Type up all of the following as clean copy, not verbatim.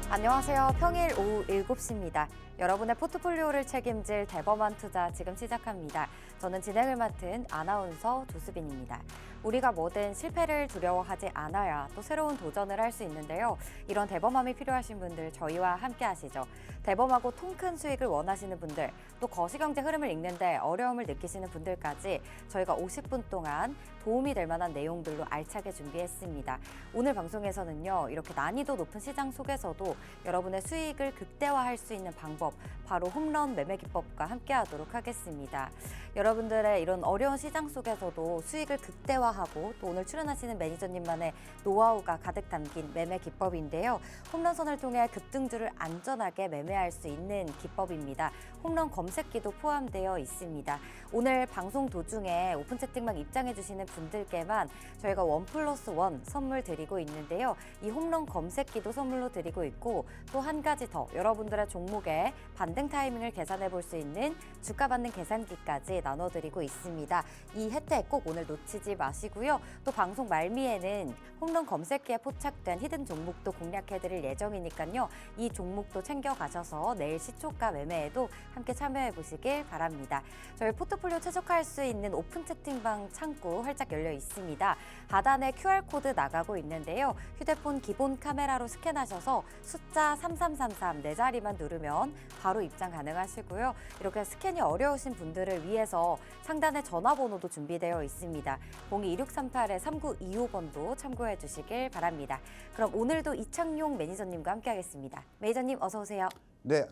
안녕하세요. 평일 오후 7시입니다. 여러분의 포트폴리오를 책임질 대범한 투자 지금 시작합니다. 저는 진행을 맡은 아나운서 조수빈입니다. 우리가 뭐든 실패를 두려워하지 않아야 또 새로운 도전을 할 수 있는데요. 이런 대범함이 필요하신 분들 저희와 함께 하시죠. 대범하고 통큰 수익을 원하시는 분들, 또 거시경제 흐름을 읽는데 어려움을 느끼시는 분들까지 저희가 50분 동안 도움이 될 만한 내용들로 알차게 준비했습니다. 오늘 방송에서는요, 이렇게 난이도 높은 시장 속에서도 여러분의 수익을 극대화할 수 있는 방법, 바로 홈런 매매 기법과 함께 하도록 하겠습니다. 여러분들의 이런 어려운 시장 속에서도 수익을 극대화하고 또 오늘 출연하시는 매니저님만의 노하우가 가득 담긴 매매 기법인데요. 홈런선을 통해 급등주를 안전하게 매매할 수 있는 기법입니다. 홈런 검색기도 포함되어 있습니다. 오늘 방송 도중에 오픈 채팅방 입장해 주시는 분들께만 저희가 1+1 선물 드리고 있는데요. 이 홈런 검색기도 선물로 드리고 있고 또 한 가지 더 여러분들의 종목에 반등 타이밍을 계산해 볼 수 있는 주가 받는 계산기까지 나눠드리고 있습니다. 이 혜택 꼭 오늘 놓치지 마시고요. 또 방송 말미에는 홈런 검색기에 포착된 히든 종목도 공략해드릴 예정이니까요. 이 종목도 챙겨가셔서 내일 시초가 매매에도 함께 참여해 보시길 바랍니다. 저희 포트폴리오 최적화할 수 있는 오픈 채팅방 창구 활짝 열려 있습니다. 하단에 QR코드 나가고 있는데요. 휴대폰 기본 카메라로 스캔하셔서 숫자 3333 네 자리만 누르면 바로 입장 가능하시고요. 이렇게 스캔이 어려우신 분들을 위해서 상단에 전화번호도 준비되어 있습니다. 022638-3925번도 참고해 주시길 바랍니다. 그럼 오늘도 이창용 매니저님과 함께 하겠습니다. 매니저님 어서 오세요. 네,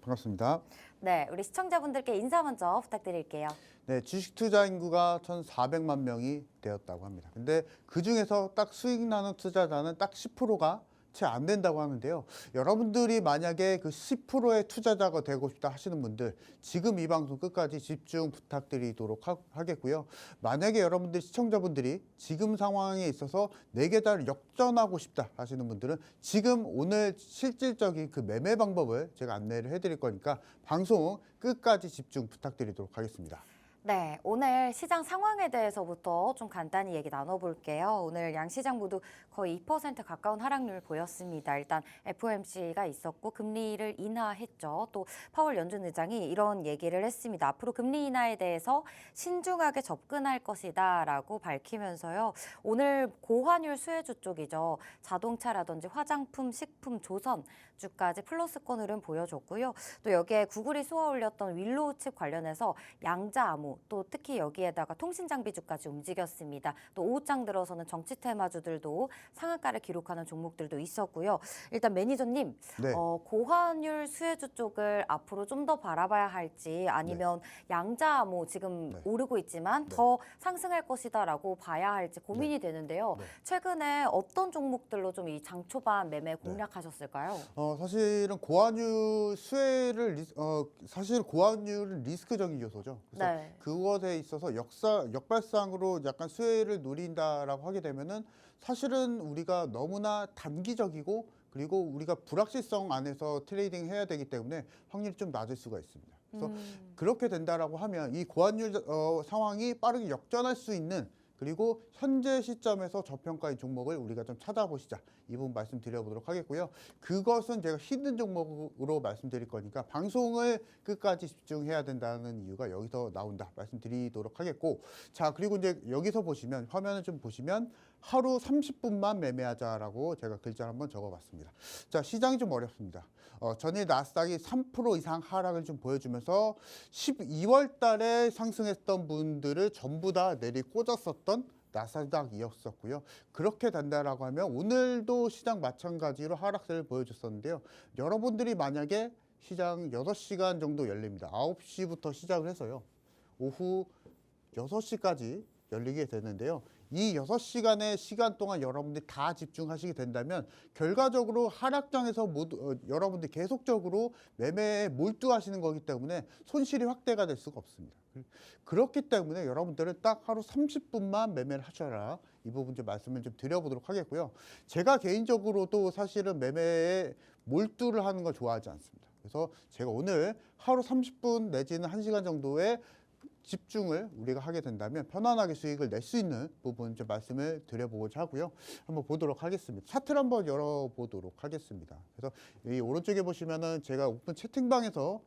반갑습니다. 네, 우리 시청자분들께 인사 먼저 부탁드릴게요. 네, 주식 투자 인구가 1,400만 명이 되었다고 합니다. 근데 그중에서 딱 수익 나는 투자자는 딱 10%가 채 안 된다고 하는데요. 여러분들이 만약에 그 10%의 투자자가 되고 싶다 하시는 분들 지금 이 방송 끝까지 집중 부탁드리도록 하겠고요. 만약에 여러분들 시청자분들이 지금 상황에 있어서 내 계좌를 역전하고 싶다 하시는 분들은 지금 오늘 실질적인 그 매매 방법을 제가 안내를 해드릴 거니까 방송 끝까지 집중 부탁드리도록 하겠습니다. 네, 오늘 시장 상황에 대해서부터 좀 간단히 얘기 나눠볼게요. 오늘 양시장 모두 거의 2% 가까운 하락률 보였습니다. 일단 FOMC가 있었고 금리를 인하했죠. 또 파월 연준 의장이 이런 얘기를 했습니다. 앞으로 금리 인하에 대해서 신중하게 접근할 것이다 라고 밝히면서요. 오늘 고환율 수혜주 쪽이죠. 자동차라든지 화장품, 식품, 조선주까지 플러스권 흐름 보여줬고요. 또 여기에 구글이 쏘아 올렸던 윌로우 칩 관련해서 양자암호 또 특히 여기에다가 통신장비주까지 움직였습니다. 또 오후장 들어서는 정치 테마주들도 상한가를 기록하는 종목들도 있었고요. 일단 매니저님, 네. 고환율 수혜주 쪽을 앞으로 좀 더 바라봐야 할지 아니면 양자암호 지금 오르고 있지만 더 상승할 것이다라고 봐야 할지 고민이 되는데요. 최근에 어떤 종목들로 좀 이 장 초반 매매 공략하셨을까요? 사실은 고환율 수혜를 사실 고환율은 리스크적인 요소죠. 그래서 그것에 있어서 역발상으로 약간 수혜를 노린다라고 하게 되면은 사실은 우리가 너무나 단기적이고 그리고 우리가 불확실성 안에서 트레이딩 해야 되기 때문에 확률이 좀 낮을 수가 있습니다. 그래서 그렇게 된다라고 하면 이 고환율 상황이 빠르게 역전할 수 있는 그리고 현재 시점에서 저평가인 종목을 우리가 좀 찾아보시자 이 부분 말씀드려보도록 하겠고요. 그것은 제가 히든 종목으로 말씀드릴 거니까 방송을 끝까지 집중해야 된다는 이유가 여기서 나온다 말씀드리도록 하겠고, 자 그리고 이제 여기서 보시면 화면을 좀 보시면 하루 30분만 매매하자라고 제가 글자를 한번 적어봤습니다. 자 시장이 좀 어렵습니다. 전일 나스닥이 3% 이상 하락을 좀 보여주면서 12월 달에 상승했던 분들을 전부 다 내리 꽂았었던 나스닥이었었고요. 그렇게 된다라고 하면 오늘도 시장 마찬가지로 하락세를 보여줬었는데요. 여러분들이 만약에 시장 6시간 정도 열립니다. 9시부터 시작을 해서요. 오후 6시까지 열리게 되는데요. 이 6시간의 시간 동안 여러분들이 다 집중하시게 된다면 결과적으로 하락장에서 여러분들이 계속적으로 매매에 몰두하시는 거기 때문에 손실이 확대가 될 수가 없습니다. 그렇기 때문에 여러분들은 딱 하루 30분만 매매를 하셔라. 이 부분 좀 말씀을 좀 드려보도록 하겠고요. 제가 개인적으로도 사실은 매매에 몰두를 하는 걸 좋아하지 않습니다. 그래서 제가 오늘 하루 30분 내지는 1시간 정도의 집중을 우리가 하게 된다면 편안하게 수익을 낼 수 있는 부분 좀 말씀을 드려보고자 하고요. 한번 보도록 하겠습니다. 차트를 한번 열어보도록 하겠습니다. 그래서 이 오른쪽에 보시면은 제가 오픈 채팅방에서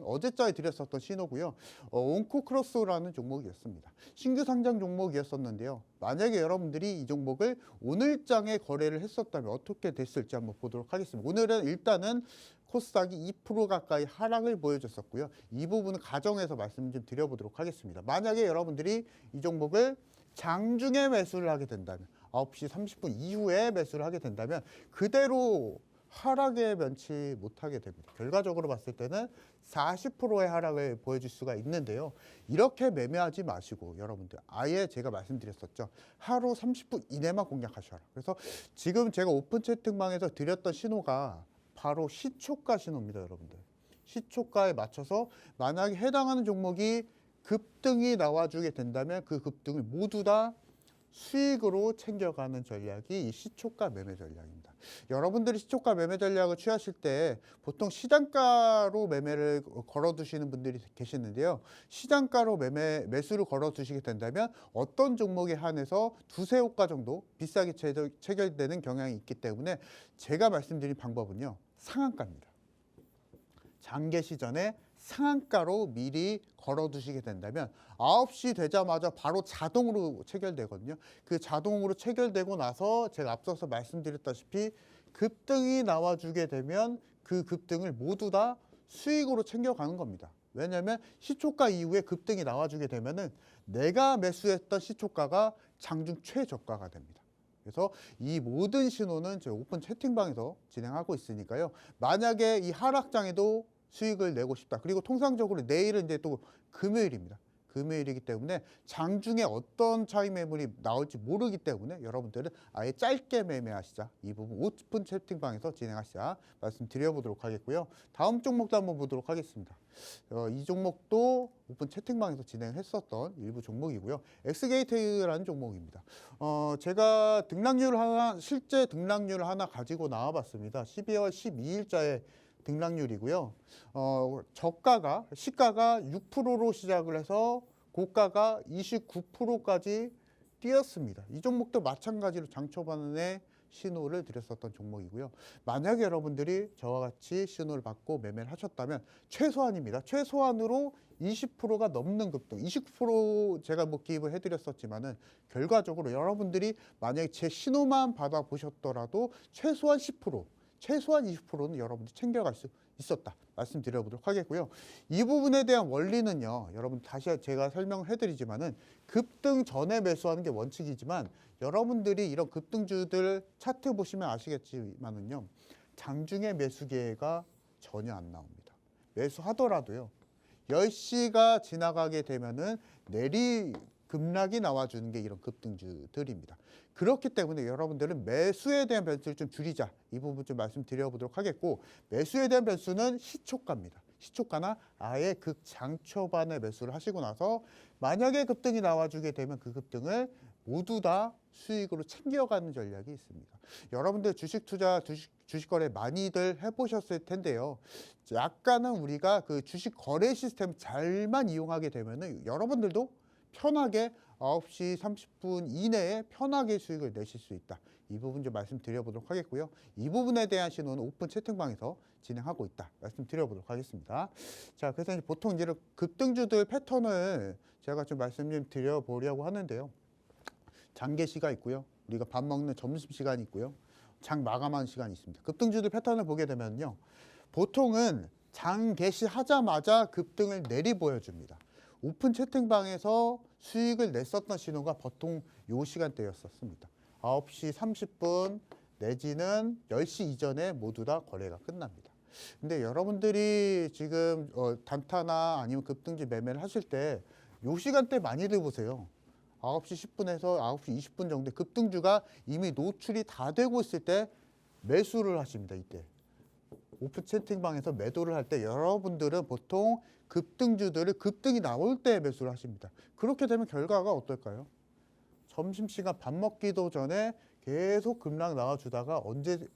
어제자에 드렸었던 신호고요. 온코크로스라는 종목이었습니다. 신규 상장 종목이었었는데요. 만약에 여러분들이 이 종목을 오늘장에 거래를 했었다면 어떻게 됐을지 한번 보도록 하겠습니다. 오늘은 일단은 코스닥이 2% 가까이 하락을 보여줬었고요. 이 부분은 가정해서 말씀 좀 드려보도록 하겠습니다. 만약에 여러분들이 이 종목을 장중에 매수를 하게 된다면 9시 30분 이후에 매수를 하게 된다면 그대로 하락에 면치 못하게 됩니다. 결과적으로 봤을 때는 40%의 하락을 보여줄 수가 있는데요. 이렇게 매매하지 마시고 여러분들 아예 제가 말씀드렸었죠. 하루 30분 이내만 공략하셔라. 그래서 지금 제가 오픈 채팅방에서 드렸던 신호가 바로 시초가 신호입니다, 여러분들. 시초가에 맞춰서 만약에 해당하는 종목이 급등이 나와주게 된다면 그 급등을 모두 다 수익으로 챙겨가는 전략이 이 시초가 매매 전략입니다. 여러분들이 시초가 매매 전략을 취하실 때 보통 시장가로 매매를 걸어두시는 분들이 계시는데요. 시장가로 매수를 걸어두시게 된다면 어떤 종목에 한해서 두세 호가 정도 비싸게 체결되는 경향이 있기 때문에 제가 말씀드린 방법은요. 상한가입니다. 장개시 전에 상한가로 미리 걸어두시게 된다면 9시 되자마자 바로 자동으로 체결되거든요. 그 자동으로 체결되고 나서 제가 앞서서 말씀드렸다시피 급등이 나와주게 되면 그 급등을 모두 다 수익으로 챙겨가는 겁니다. 왜냐하면 시초가 이후에 급등이 나와주게 되면은 내가 매수했던 시초가가 장중 최저가가 됩니다. 그래서 이 모든 신호는 제 오픈 채팅방에서 진행하고 있으니까요. 만약에 이 하락장에도 수익을 내고 싶다. 그리고 통상적으로 내일은 이제 또 금요일입니다. 금요일이기 때문에 장중에 어떤 차익 매물이 나올지 모르기 때문에 여러분들은 아예 짧게 매매하시자. 이 부분 오픈 채팅방에서 진행하시자 말씀드려보도록 하겠고요. 다음 종목도 한번 보도록 하겠습니다. 이 종목도 오픈 채팅방에서 진행했었던 일부 종목이고요. 엑스게이트라는 종목입니다. 제가 실제 등락률을 하나 가지고 나와봤습니다. 12월 12일자에 등락률이고요. 시가가 6%로 시작을 해서 고가가 29%까지 뛰었습니다. 이 종목도 마찬가지로 장 초반에 신호를 드렸었던 종목이고요. 만약에 여러분들이 저와 같이 신호를 받고 매매를 하셨다면 최소한입니다. 최소한으로 20%가 넘는 급등, 29% 제가 기입을 해드렸었지만은 결과적으로 여러분들이 만약에 제 신호만 받아보셨더라도 최소한 10%, 최소한 20%는 여러분들이 챙겨갈 수 있었다 말씀드려보도록 하겠고요. 이 부분에 대한 원리는요. 여러분 다시 제가 설명을 해드리지만은 급등 전에 매수하는 게 원칙이지만 여러분들이 이런 급등주들 차트 보시면 아시겠지만은요. 장중에 매수 기회가 전혀 안 나옵니다. 매수하더라도요. 10시가 지나가게 되면은 급락이 나와주는 게 이런 급등주들입니다. 그렇기 때문에 여러분들은 매수에 대한 변수를 좀 줄이자. 이 부분 좀 말씀드려보도록 하겠고 매수에 대한 변수는 시초가입니다. 시초가나 아예 극장 초반에 매수를 하시고 나서 만약에 급등이 나와주게 되면 그 급등을 모두 다 수익으로 챙겨가는 전략이 있습니다. 여러분들 주식 거래 많이들 해보셨을 텐데요. 약간은 우리가 그 주식 거래 시스템 잘만 이용하게 되면은 여러분들도 편하게 9시 30분 이내에 편하게 수익을 내실 수 있다. 이 부분 좀 말씀드려보도록 하겠고요. 이 부분에 대한 신호는 오픈 채팅방에서 진행하고 있다. 말씀드려보도록 하겠습니다. 자, 그래서 보통 이제 급등주들 패턴을 제가 좀 말씀 좀 드려보려고 하는데요. 장개시가 있고요. 우리가 밥 먹는 점심시간이 있고요. 장 마감하는 시간이 있습니다. 급등주들 패턴을 보게 되면요. 보통은 장 개시하자마자 급등을 내리 보여줍니다. 오픈 채팅방에서 수익을 냈었던 신호가 보통 요 시간대였었습니다. 9시 30분 내지는 10시 이전에 모두 다 거래가 끝납니다. 근데 여러분들이 지금 단타나 아니면 급등주 매매를 하실 때 요 시간대 많이들 보세요. 9시 10분에서 9시 20분 정도 급등주가 이미 노출이 다 되고 있을 때 매수를 하십니다. 이때. 오픈 채팅방에서 매도를 할 때 여러분들은 보통 급등주들을 급등이 나올 때 매수를 하십니다. 그렇게 되면 결과가 어떨까요? 점심시간 밥 먹기도 전에 계속 급락 나와주다가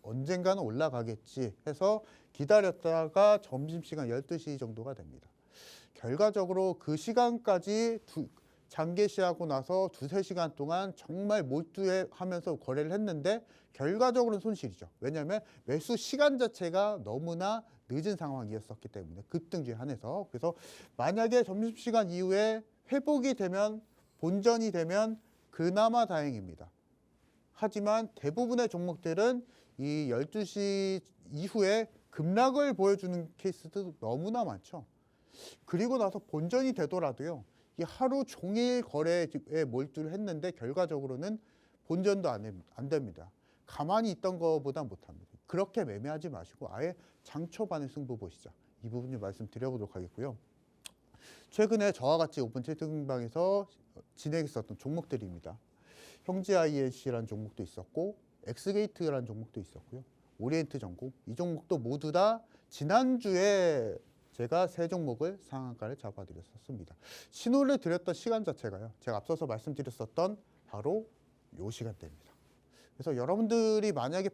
언젠가는 올라가겠지 해서 기다렸다가 점심시간 12시 정도가 됩니다. 결과적으로 그 시간까지 장개시하고 나서 2~3시간 동안 정말 몰두하면서 거래를 했는데 결과적으로는 손실이죠. 왜냐하면 매수 시간 자체가 너무나 늦은 상황이었었기 때문에 급등주에 한해서. 그래서 만약에 점심시간 이후에 회복이 되면 본전이 되면 그나마 다행입니다. 하지만 대부분의 종목들은 이 12시 이후에 급락을 보여주는 케이스도 너무나 많죠. 그리고 나서 본전이 되더라도요. 이 하루 종일 거래에 몰두를 했는데 결과적으로는 본전도 안 됩니다. 가만히 있던 것보다 못합니다. 그렇게 매매하지 마시고 아예 장 초반에 승부 보시자. 이 부분 좀 말씀드려보도록 하겠고요. 최근에 저와 같이 오픈 채팅방에서 진행했었던 종목들입니다. 형제 INC라는 종목도 있었고 엑스게이트라는 종목도 있었고요. 오리엔트 전공 이 종목도 모두 다 지난주에 제가 3종목을 상한가를 잡아드렸었습니다. 신호를 드렸던 시간 자체가요. 제가 앞서서 말씀드렸었던 바로 이 시간대입니다. 그래서 여러분들이 만약에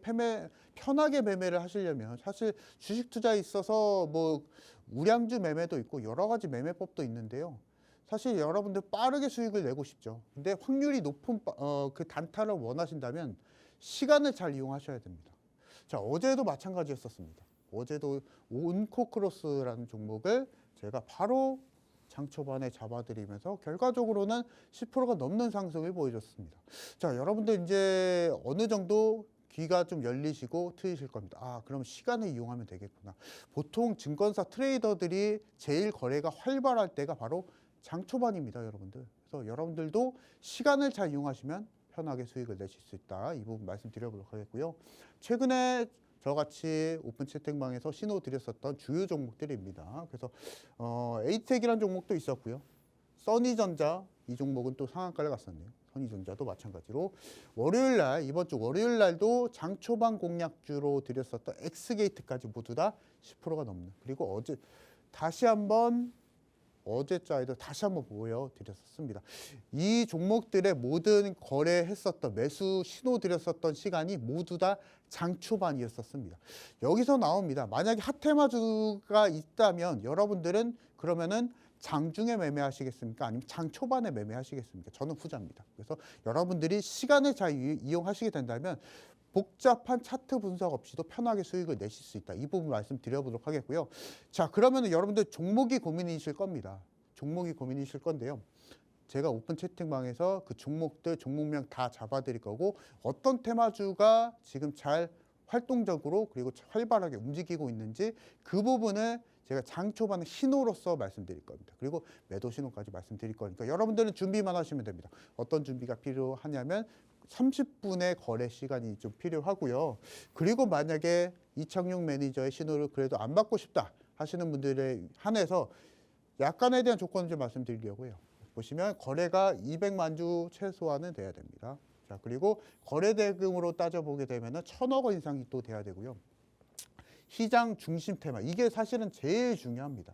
편하게 매매를 하시려면 사실 주식 투자에 있어서 뭐 우량주 매매도 있고 여러 가지 매매법도 있는데요. 사실 여러분들 빠르게 수익을 내고 싶죠. 근데 확률이 높은 그 단타를 원하신다면 시간을 잘 이용하셔야 됩니다. 자, 어제도 마찬가지였었습니다. 어제도 온코크로스라는 종목을 제가 바로 장 초반에 잡아드리면서 결과적으로는 10%가 넘는 상승을 보여줬습니다. 자, 여러분들 이제 어느 정도 귀가 좀 열리시고 트이실 겁니다. 아, 그럼 시간을 이용하면 되겠구나. 보통 증권사 트레이더들이 제일 거래가 활발할 때가 바로 장 초반입니다, 여러분들. 그래서 여러분들도 시간을 잘 이용하시면 편하게 수익을 내실 수 있다. 이 부분 말씀드려보도록 하겠고요. 최근에 저같이 오픈 채팅방에서 신호 드렸었던 주요 종목들입니다. 그래서 에이텍이라는 종목도 있었고요. 써니전자 이 종목은 또 상한가를 갔었네요. 써니전자도 마찬가지로 월요일날 이번 주 월요일날도 장 초반 공략주로 드렸었던 엑스게이트까지 모두 다 10%가 넘는. 그리고 어제 다시 한번 어제자에도 다시 한번 보여드렸었습니다. 이 종목들의 모든 거래했었던 매수 신호 드렸었던 시간이 모두 다 장 초반이었었습니다. 여기서 나옵니다. 만약에 핫테마주가 있다면 여러분들은 그러면은 장중에 매매하시겠습니까? 아니면 장 초반에 매매하시겠습니까? 저는 후자입니다. 그래서 여러분들이 시간을 잘 이용하시게 된다면 복잡한 차트 분석 없이도 편하게 수익을 내실 수 있다. 이 부분 말씀드려보도록 하겠고요. 자, 그러면 여러분들 종목이 고민이실 겁니다. 종목이 고민이실 건데요. 제가 오픈 채팅방에서 그 종목들, 종목명 다 잡아드릴 거고 어떤 테마주가 지금 잘 활동적으로 그리고 활발하게 움직이고 있는지 그 부분을 제가 장 초반에 신호로서 말씀드릴 겁니다. 그리고 매도 신호까지 말씀드릴 거니까 여러분들은 준비만 하시면 됩니다. 어떤 준비가 필요하냐면 30분의 거래 시간이 좀 필요하고요. 그리고 만약에 이창용 매니저의 신호를 그래도 안 받고 싶다 하시는 분들에 한해서 약간에 대한 조건을 좀 말씀드리려고 해요. 보시면 거래가 200만 주 최소한은 돼야 됩니다. 자, 그리고 거래 대금으로 따져보게 되면 1,000억 원 이상이 또 돼야 되고요. 시장 중심 테마, 이게 사실은 제일 중요합니다.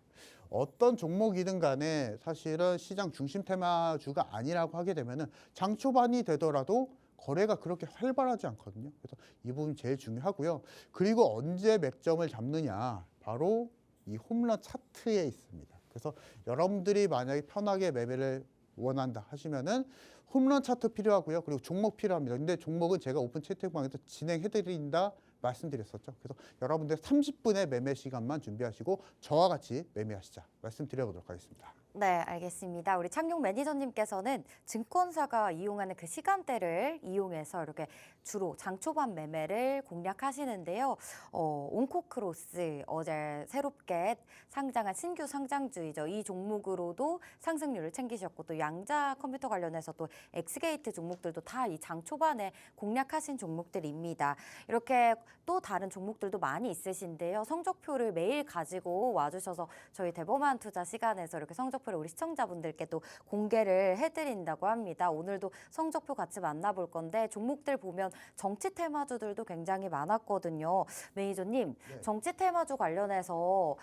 어떤 종목이든 간에 사실은 시장 중심 테마주가 아니라고 하게 되면 장 초반이 되더라도 거래가 그렇게 활발하지 않거든요. 그래서 이 부분이 제일 중요하고요. 그리고 언제 맥점을 잡느냐, 바로 이 홈런 차트에 있습니다. 그래서 여러분들이 만약에 편하게 매매를 원한다 하시면은 홈런 차트 필요하고요. 그리고 종목 필요합니다. 근데 종목은 제가 오픈 채팅방에서 진행해드린다 말씀드렸었죠. 그래서 여러분들 30분의 매매 시간만 준비하시고 저와 같이 매매하시자 말씀드려보도록 하겠습니다. 네, 알겠습니다. 우리 창용 매니저님께서는 증권사가 이용하는 그 시간대를 이용해서 이렇게 주로 장초반 매매를 공략하시는데요. 온코크로스 어제 새롭게 상장한 신규 상장주이죠. 이 종목으로도 상승률을 챙기셨고 또 양자 컴퓨터 관련해서 또 엑스게이트 종목들도 다 이 장초반에 공략하신 종목들입니다. 이렇게 또 다른 종목들도 많이 있으신데요. 성적표를 매일 가지고 와주셔서 저희 대범한 투자 시간에서 이렇게 성적표를 우리 시청자분들께 또 공개를 해드린다고 합니다. 오늘도 성적표 같이 만나볼 건데 종목들 보면 정치 테마주들도 굉장히 많았거든요. 매니저님, 네. 정치 테마주 관련해서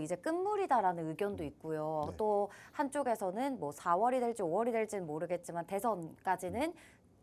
이제 끝물이다라는 의견도 있고요. 네. 또 한쪽에서는 뭐 4월이 될지 5월이 될지는 모르겠지만 대선까지는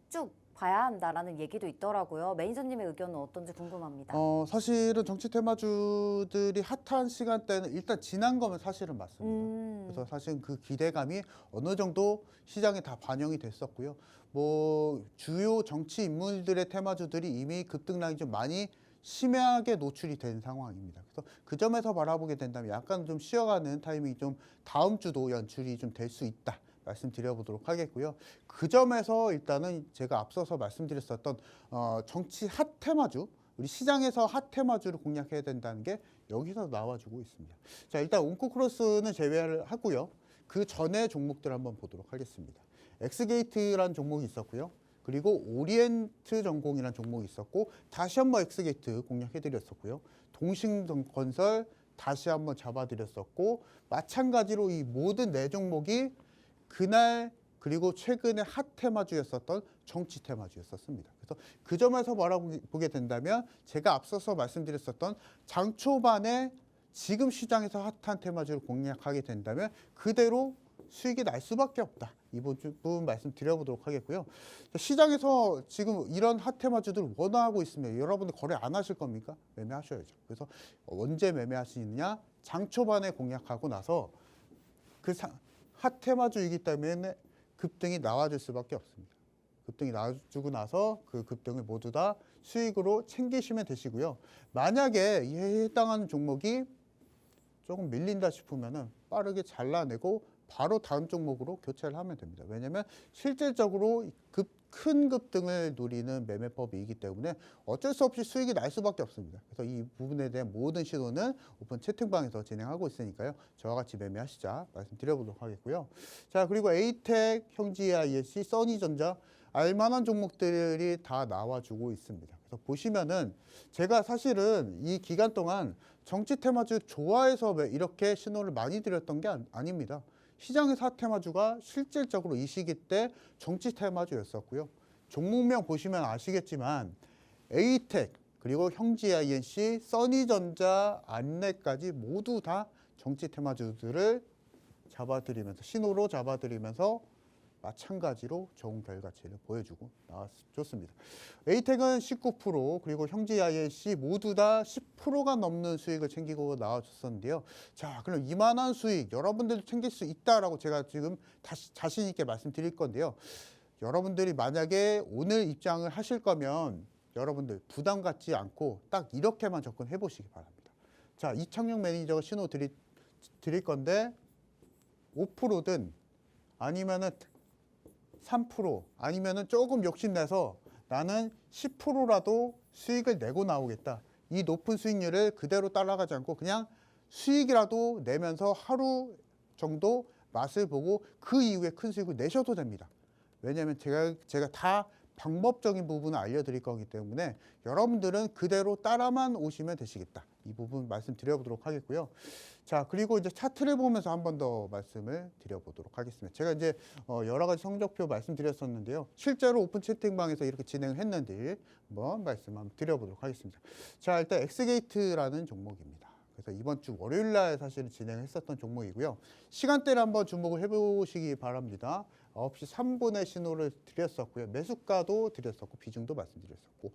쭉 봐야 한다라는 얘기도 있더라고요. 매니저님의 의견은 어떤지 궁금합니다. 사실은 정치 테마주들이 핫한 시간대는 일단 지난 거면 사실은 맞습니다. 그래서 사실 그 기대감이 어느 정도 시장에 다 반영이 됐었고요. 뭐 주요 정치 인물들의 테마주들이 이미 급등락이 좀 많이 심하게 노출이 된 상황입니다. 그래서 그 점에서 바라보게 된다면 약간 좀 쉬어가는 타이밍이 좀 다음 주도 연출이 좀 될 수 있다. 말씀드려보도록 하겠고요. 그 점에서 일단은 제가 앞서서 말씀드렸었던 정치 핫 테마주, 우리 시장에서 핫 테마주를 공략해야 된다는 게 여기서 나와주고 있습니다. 자, 일단 온코크로스는 제외를 하고요. 그 전에 종목들 한번 보도록 하겠습니다. 엑스게이트라는 종목이 있었고요. 그리고 오리엔트 전공이라는 종목이 있었고 다시 한번 엑스게이트 공략해드렸었고요. 동신건설 다시 한번 잡아드렸었고 마찬가지로 이 모든 네 종목이 그날 그리고 최근에 핫 테마주였었던 정치 테마주였었습니다. 그래서 그 점에서 바라보게 된다면 제가 앞서서 말씀드렸었던 장 초반에 지금 시장에서 핫한 테마주를 공략하게 된다면 그대로 수익이 날 수밖에 없다. 이 부분 말씀드려보도록 하겠고요. 시장에서 지금 이런 핫 테마주들을 원하고 있으면 여러분들 거래 안 하실 겁니까? 매매하셔야죠. 그래서 언제 매매하시느냐? 장 초반에 공략하고 나서 핫 테마주이기 때문에 급등이 나와줄 수밖에 없습니다. 급등이 나와주고 나서 그 급등을 모두 다 수익으로 챙기시면 되시고요. 만약에 이에 해당하는 종목이 조금 밀린다 싶으면은 빠르게 잘라내고 바로 다음 종목으로 교체를 하면 됩니다. 왜냐하면 실질적으로 큰 급등을 노리는 매매법이기 때문에 어쩔 수 없이 수익이 날 수밖에 없습니다. 그래서 이 부분에 대한 모든 시도는 오픈 채팅방에서 진행하고 있으니까요. 저와 같이 매매하시자 말씀드려보도록 하겠고요. 자, 그리고 에이텍, 형지ISC, 써니전자 알만한 종목들이 다 나와주고 있습니다. 그래서 보시면은 제가 사실은 이 기간 동안 정치 테마주 좋아해서 이렇게 신호를 많이 드렸던 게 아닙니다. 시장에서 핫 테마주가 실질적으로 이 시기 때 정치 테마주였었고요. 종목명 보시면 아시겠지만 에이텍 그리고 형지INC, 써니전자, 안내까지 모두 다 정치 테마주들을 잡아드리면서 신호로 잡아드리면서 마찬가지로 좋은 결과치를 보여주고 나왔습니다. 에이텍은 19% 그리고 형지INC 모두 다 10%가 넘는 수익을 챙기고 나와줬었는데요. 자, 그럼 이만한 수익 여러분들도 챙길 수 있다라고 제가 지금 다시 자신 있게 말씀드릴 건데요. 여러분들이 만약에 오늘 입장을 하실 거면 여러분들 부담 갖지 않고 딱 이렇게만 접근해 보시기 바랍니다. 자, 이창용 매니저가 신호 드릴 건데 5%든 아니면은 3% 아니면은 조금 욕심내서 나는 10%라도 수익을 내고 나오겠다. 이 높은 수익률을 그대로 따라가지 않고 그냥 수익이라도 내면서 하루 정도 맛을 보고 그 이후에 큰 수익을 내셔도 됩니다. 왜냐하면 제가 다 방법적인 부분을 알려드릴 거기 때문에 여러분들은 그대로 따라만 오시면 되시겠다. 이 부분 말씀드려보도록 하겠고요. 자, 그리고 이제 차트를 보면서 한 번 더 말씀을 드려보도록 하겠습니다. 제가 이제 여러 가지 성적표 말씀드렸었는데요. 실제로 오픈 채팅방에서 이렇게 진행을 했는지 한번 말씀 한번 드려보도록 하겠습니다. 자, 일단 엑스게이트라는 종목입니다. 그래서 이번 주 월요일 날 사실 진행했었던 종목이고요. 시간대를 한번 주목을 해보시기 바랍니다. 9시 3분에 신호를 드렸었고요. 매수가도 드렸었고 비중도 말씀드렸었고.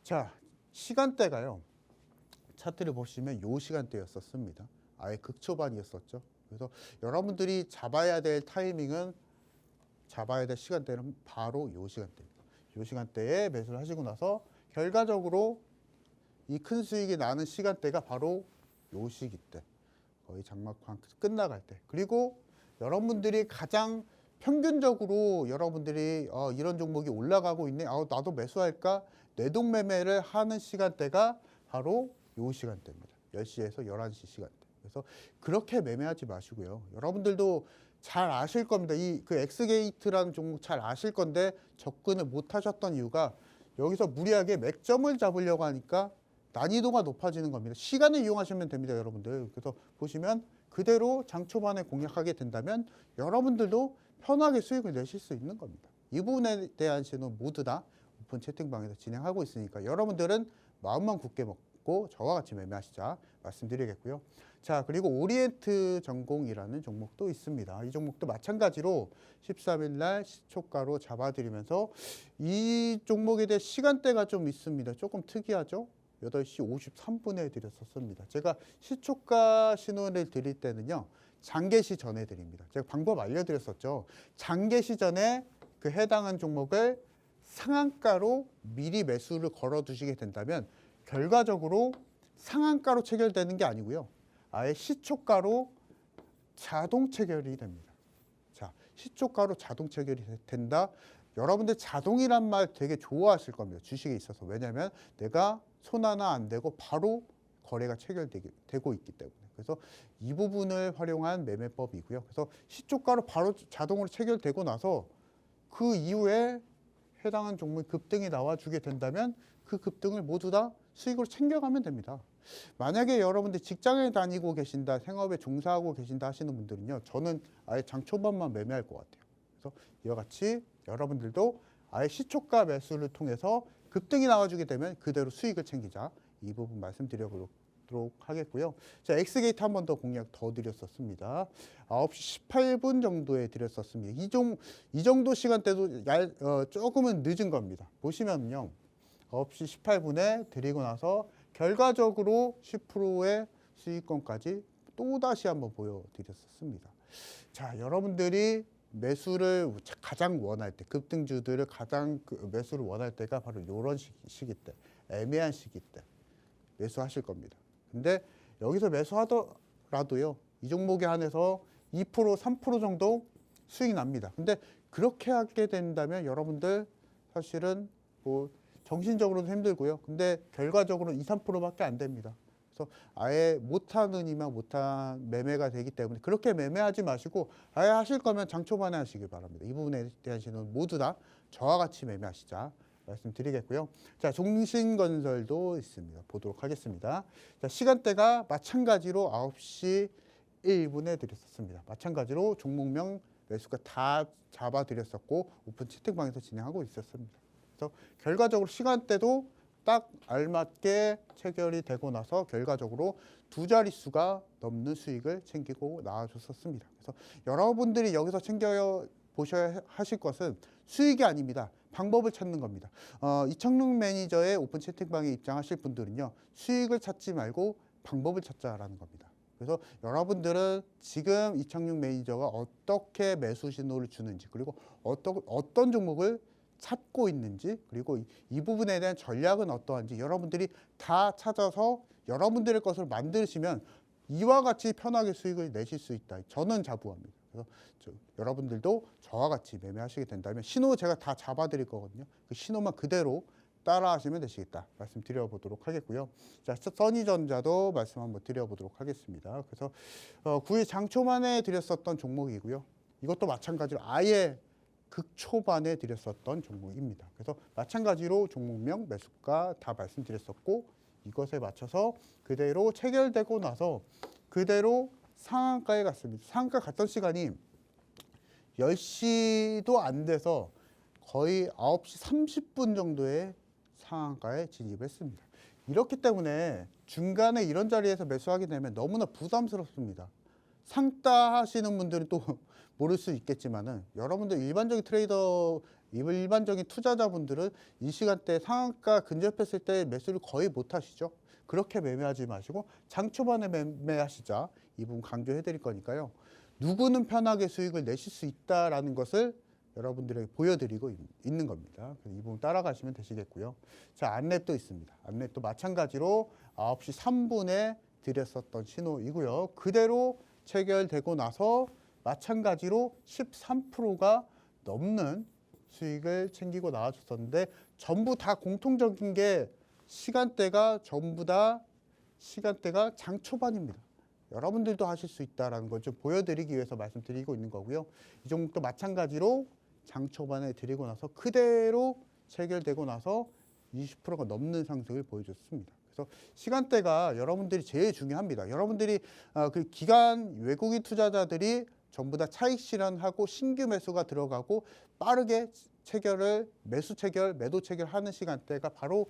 자, 시간대가요. 차트를 보시면 요 시간대였었습니다. 아예 극초반이었었죠. 그래서 여러분들이 잡아야 될 타이밍은 잡아야 될 시간대는 바로 요 시간대입니다. 요 시간대에 매수를 하시고 나서 결과적으로 이 큰 수익이 나는 시간대가 바로 요 시기 때 거의 장막판 끝나갈 때 그리고 여러분들이 가장 평균적으로 여러분들이 이런 종목이 올라가고 있네 나도 매수할까 내동매매를 하는 시간대가 바로 요 시간대입니다. 10시에서 11시 시간대. 그래서 그렇게 매매하지 마시고요. 여러분들도 잘 아실 겁니다. 그 엑스게이트라는 종목 잘 아실 건데 접근을 못 하셨던 이유가 여기서 무리하게 맥점을 잡으려고 하니까 난이도가 높아지는 겁니다. 시간을 이용하시면 됩니다, 여러분들. 그래서 보시면 그대로 장 초반에 공략하게 된다면 여러분들도 편하게 수익을 내실 수 있는 겁니다. 이 부분에 대한 신호 모두 다 오픈 채팅방에서 진행하고 있으니까 여러분들은 마음만 굳게 먹고 저와 같이 매매하시자 말씀드리겠고요. 자, 그리고 오리엔트 전공이라는 종목도 있습니다. 이 종목도 마찬가지로 13일 날 시초가로 잡아드리면서 이 종목에 대해 시간대가 좀 있습니다. 조금 특이하죠? 8시 53분에 드렸었습니다. 제가 시초가 신호를 드릴 때는요. 장개시 전에 드립니다. 제가 방법 알려드렸었죠. 장개시 전에 그 해당한 종목을 상한가로 미리 매수를 걸어두시게 된다면 결과적으로 상한가로 체결되는 게 아니고요. 아예 시초가로 자동 체결이 됩니다. 자, 시초가로 자동 체결이 된다. 여러분들 자동이란 말 되게 좋아하실 겁니다. 주식에 있어서. 왜냐하면 내가 손 하나 안 대고 바로 거래가 체결되고 있기 때문에. 그래서 이 부분을 활용한 매매법이고요. 그래서 시초가로 바로 자동으로 체결되고 나서 그 이후에 해당한 종목의 급등이 나와주게 된다면 그 급등을 모두 다 수익으로 챙겨가면 됩니다. 만약에 여러분들 직장에 다니고 계신다, 생업에 종사하고 계신다 하시는 분들은요. 저는 아예 장 초반만 매매할 것 같아요. 그래서 이와 같이 여러분들도 아예 시초가 매수를 통해서 급등이 나와주게 되면 그대로 수익을 챙기자. 이 부분 말씀드려보도록 하겠고요. 자, 엑스게이트 한 번 더 공략 더 드렸었습니다. 9시 18분 정도에 드렸었습니다. 이 정도 시간대도 조금은 늦은 겁니다. 보시면요. 9시 18분에 드리고 나서 결과적으로 10%의 수익권까지 또다시 한번 보여드렸었습니다. 자, 여러분들이 매수를 가장 원할 때, 급등주들을 가장 매수를 원할 때가 바로 이런 시기 때, 애매한 시기 때 매수하실 겁니다. 근데 여기서 매수하더라도요, 이 종목에 한해서 2%, 3% 정도 수익이 납니다. 근데 그렇게 하게 된다면 여러분들 사실은 뭐 정신적으로도 힘들고요. 근데 결과적으로 2, 3%밖에 안 됩니다. 그래서 아예 못하는 이만 못한 매매가 되기 때문에 그렇게 매매하지 마시고 아예 하실 거면 장 초반에 하시길 바랍니다. 이 부분에 대한 신호는 모두 다 저와 같이 매매하시자 말씀드리겠고요. 자, 종신건설도 있습니다. 보도록 하겠습니다. 자, 시간대가 마찬가지로 9시 1분에 드렸었습니다. 마찬가지로 종목명 매수가 다 잡아드렸었고 오픈 채팅방에서 진행하고 있었습니다. 그래서 결과적으로 시간대도 딱 알맞게 체결이 되고 나서 결과적으로 두 자릿수가 넘는 수익을 챙기고 나와줬었습니다. 그래서 여러분들이 여기서 챙겨 보셔야 하실 것은 수익이 아닙니다. 방법을 찾는 겁니다. 이창용 매니저의 오픈 채팅방에 입장하실 분들은요. 수익을 찾지 말고 방법을 찾자라는 겁니다. 그래서 여러분들은 지금 이창용 매니저가 어떻게 매수 신호를 주는지 그리고 어떤 종목을 찾고 있는지 그리고 이 부분에 대한 전략은 어떠한지 여러분들이 다 찾아서 여러분들의 것을 만드시면 이와 같이 편하게 수익을 내실 수 있다. 저는 자부합니다. 그래서 여러분들도 저와 같이 매매하시게 된다면 신호 제가 다 잡아드릴 거거든요. 그 신호만 그대로 따라 하시면 되시겠다. 말씀 드려보도록 하겠고요. 자, 써니전자도 말씀 한번 드려보도록 하겠습니다. 그래서 9일 장초반에 드렸었던 종목이고요. 이것도 마찬가지로 아예 극초반에 드렸었던 종목입니다. 그래서 마찬가지로 종목명, 매수가 다 말씀드렸었고 이것에 맞춰서 그대로 체결되고 나서 그대로 상한가에 갔습니다. 상한가 갔던 시간이 10시도 안 돼서 거의 9시 30분 정도에 상한가에 진입했습니다. 이렇기 때문에 중간에 이런 자리에서 매수하게 되면 너무나 부담스럽습니다. 상따 하시는 분들은 또 모를 수 있겠지만은 여러분들 일반적인 투자자분들은 이 시간대 상한가 근접했을 때 매수를 거의 못 하시죠. 그렇게 매매하지 마시고 장 초반에 매매하시자. 이 부분 강조해 드릴 거니까요. 누구는 편하게 수익을 내실 수 있다라는 것을 여러분들에게 보여드리고 있는 겁니다. 이 부분 따라가시면 되시겠고요. 자, 안랩도 있습니다. 안랩도 마찬가지로 9시 3분에 드렸었던 신호이고요. 그대로 체결되고 나서 마찬가지로 13%가 넘는 수익을 챙기고 나와줬었는데 전부 다 공통적인 게 시간대가 장 초반입니다. 여러분들도 하실 수 있다는 걸 좀 보여드리기 위해서 말씀드리고 있는 거고요. 이 종목도 마찬가지로 장 초반에 드리고 나서 그대로 체결되고 나서 20%가 넘는 상승을 보여줬습니다. 그래서 시간대가 여러분들이 제일 중요합니다. 여러분들이 그 기관 외국인 투자자들이 전부 다 차익 실현하고 신규 매수가 들어가고 빠르게 체결을 매수 체결, 매도 체결하는 시간대가 바로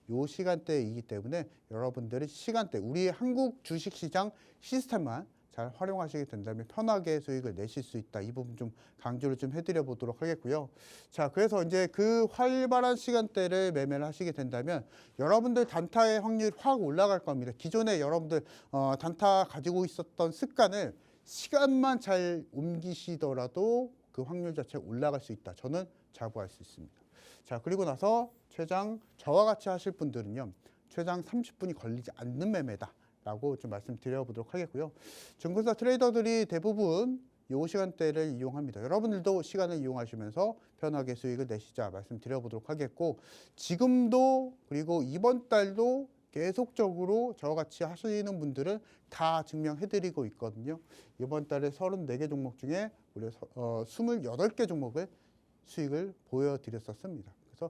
요 시간대이기 때문에 여러분들이 시간대 우리 한국 주식시장 시스템만 잘 활용하시게 된다면 편하게 수익을 내실 수 있다. 이 부분 좀 강조를 좀 해드려 보도록 하겠고요. 자, 그래서 이제 그 활발한 시간대를 매매를 하시게 된다면 여러분들 단타의 확률이 확 올라갈 겁니다. 기존에 여러분들 단타 가지고 있었던 습관을 시간만 잘 옮기시더라도 그 확률 자체가 올라갈 수 있다. 저는 자부할 수 있습니다. 자, 그리고 나서 최장 저와 같이 하실 분들은요. 최장 30분이 걸리지 않는 매매다. 라고 좀 말씀드려보도록 하겠고요. 증권사 트레이더들이 대부분 이 시간대를 이용합니다. 여러분들도 시간을 이용하시면서 편하게 수익을 내시자 말씀드려보도록 하겠고 지금도 그리고 이번 달도 계속적으로 저와 같이 하시는 분들은 다 증명해드리고 있거든요. 이번 달에 34개 종목 중에 무려 28개 종목을 수익을 보여드렸었습니다. 그래서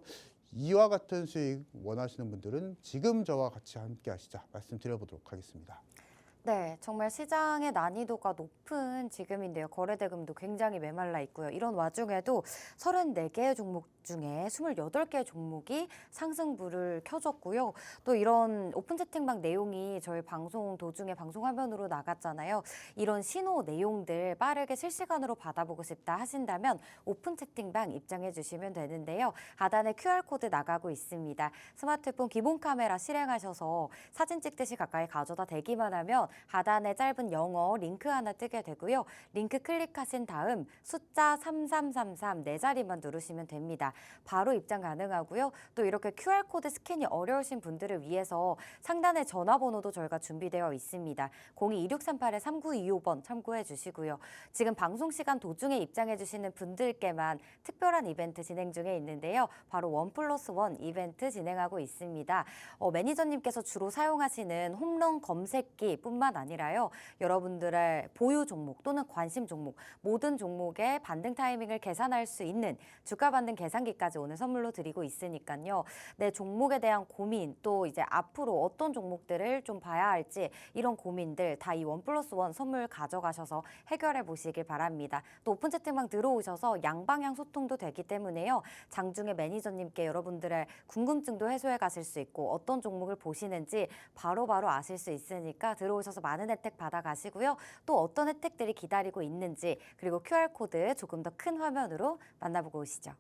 이와 같은 수익 원하시는 분들은 지금 저와 같이 함께 하시자 말씀드려보도록 하겠습니다. 네, 정말 시장의 난이도가 높은 지금인데요. 거래대금도 굉장히 메말라 있고요. 이런 와중에도 34개의 종목 중에 28개의 종목이 상승불을 켜줬고요. 또 이런 오픈 채팅방 내용이 저희 방송 도중에 방송 화면으로 나갔잖아요. 이런 신호 내용들 빠르게 실시간으로 받아보고 싶다 하신다면 오픈 채팅방 입장해 주시면 되는데요. 하단에 QR코드 나가고 있습니다. 스마트폰 기본 카메라 실행하셔서 사진 찍듯이 가까이 가져다 대기만 하면 하단에 짧은 영어 링크 하나 뜨게 되고요. 링크 클릭하신 다음 숫자 3333 네 자리만 누르시면 됩니다. 바로 입장 가능하고요. 또 이렇게 QR코드 스캔이 어려우신 분들을 위해서 상단에 전화번호도 저희가 준비되어 있습니다. 02-2638-3925번 참고해 주시고요. 지금 방송 시간 도중에 입장해 주시는 분들께만 특별한 이벤트 진행 중에 있는데요. 바로 1+1 이벤트 진행하고 있습니다. 매니저님께서 주로 사용하시는 홈런 검색기 뿐만 아니라요. 여러분들의 보유 종목 또는 관심 종목 모든 종목의 반등 타이밍을 계산할 수 있는 주가 반등 계산기까지 오늘 선물로 드리고 있으니까요. 내 종목에 대한 고민 또 이제 앞으로 어떤 종목들을 좀 봐야 할지 이런 고민들 다 이 1+1 선물 가져가셔서 해결해 보시길 바랍니다. 또 오픈 채팅방 들어오셔서 양방향 소통도 되기 때문에요. 장중에 매니저님께 여러분들의 궁금증도 해소해 가실 수 있고 어떤 종목을 보시는지 바로바로 아실 수 있으니까 들어오셔서 많은 혜택 받아가시고요. 또 어떤 혜택들이 기다리고 있는지 그리고 QR코드 조금 더 큰 화면으로 만나보고 오시죠.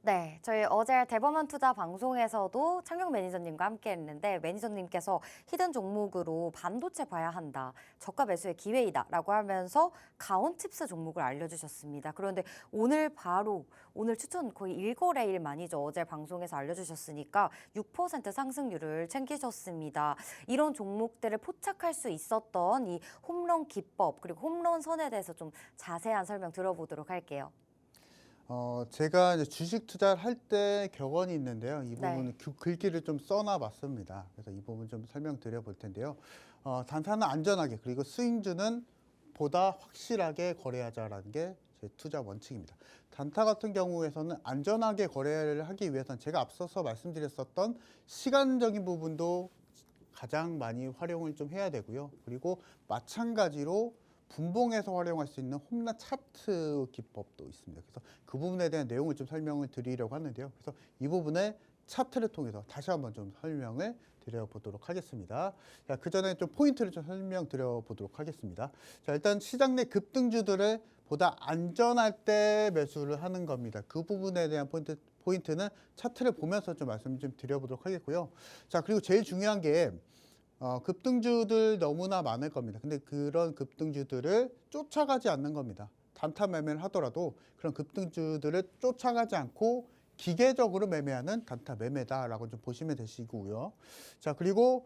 네, 저희 어제 대범한 투자 방송에서도 창경 매니저님과 함께 했는데 매니저님께서 히든 종목으로 반도체 봐야 한다, 저가 매수의 기회이다 라고 하면서 가온칩스 종목을 알려주셨습니다. 그런데 오늘 바로 오늘 추천 거의 일거래일 만이죠. 어제 방송에서 알려주셨으니까 6% 상승률을 챙기셨습니다. 이런 종목들을 포착할 수 있었던 이 홈런 기법 그리고 홈런 선에 대해서 좀 자세한 설명 들어보도록 할게요. 제가 이제 주식 투자를 할 때 격언이 있는데요. 이 네. 부분은 글귀를 좀 써놔봤습니다. 그래서 이 부분 좀 설명드려 볼 텐데요. 단타는 안전하게 그리고 스윙주는 보다 확실하게 거래하자라는 게 제 투자 원칙입니다. 단타 같은 경우에서는 안전하게 거래를 하기 위해서는 제가 앞서서 말씀드렸었던 시간적인 부분도 가장 많이 활용을 좀 해야 되고요. 그리고 마찬가지로 분봉에서 활용할 수 있는 홈런 차트 기법도 있습니다. 그래서 그 부분에 대한 내용을 좀 설명을 드리려고 하는데요. 그래서 이 부분에 차트를 통해서 다시 한번 좀 설명을 드려보도록 하겠습니다. 자, 그 전에 좀 포인트를 좀 설명드려보도록 하겠습니다. 자, 일단 시장 내 급등주들을 보다 안전할 때 매수를 하는 겁니다. 그 부분에 대한 포인트 포인트는 차트를 보면서 좀 말씀 좀 드려보도록 하겠고요. 자, 그리고 제일 중요한 게 급등주들 너무나 많을 겁니다. 근데 그런 급등주들을 쫓아가지 않는 겁니다. 단타 매매를 하더라도 그런 급등주들을 쫓아가지 않고 기계적으로 매매하는 단타 매매다라고 좀 보시면 되시고요. 자, 그리고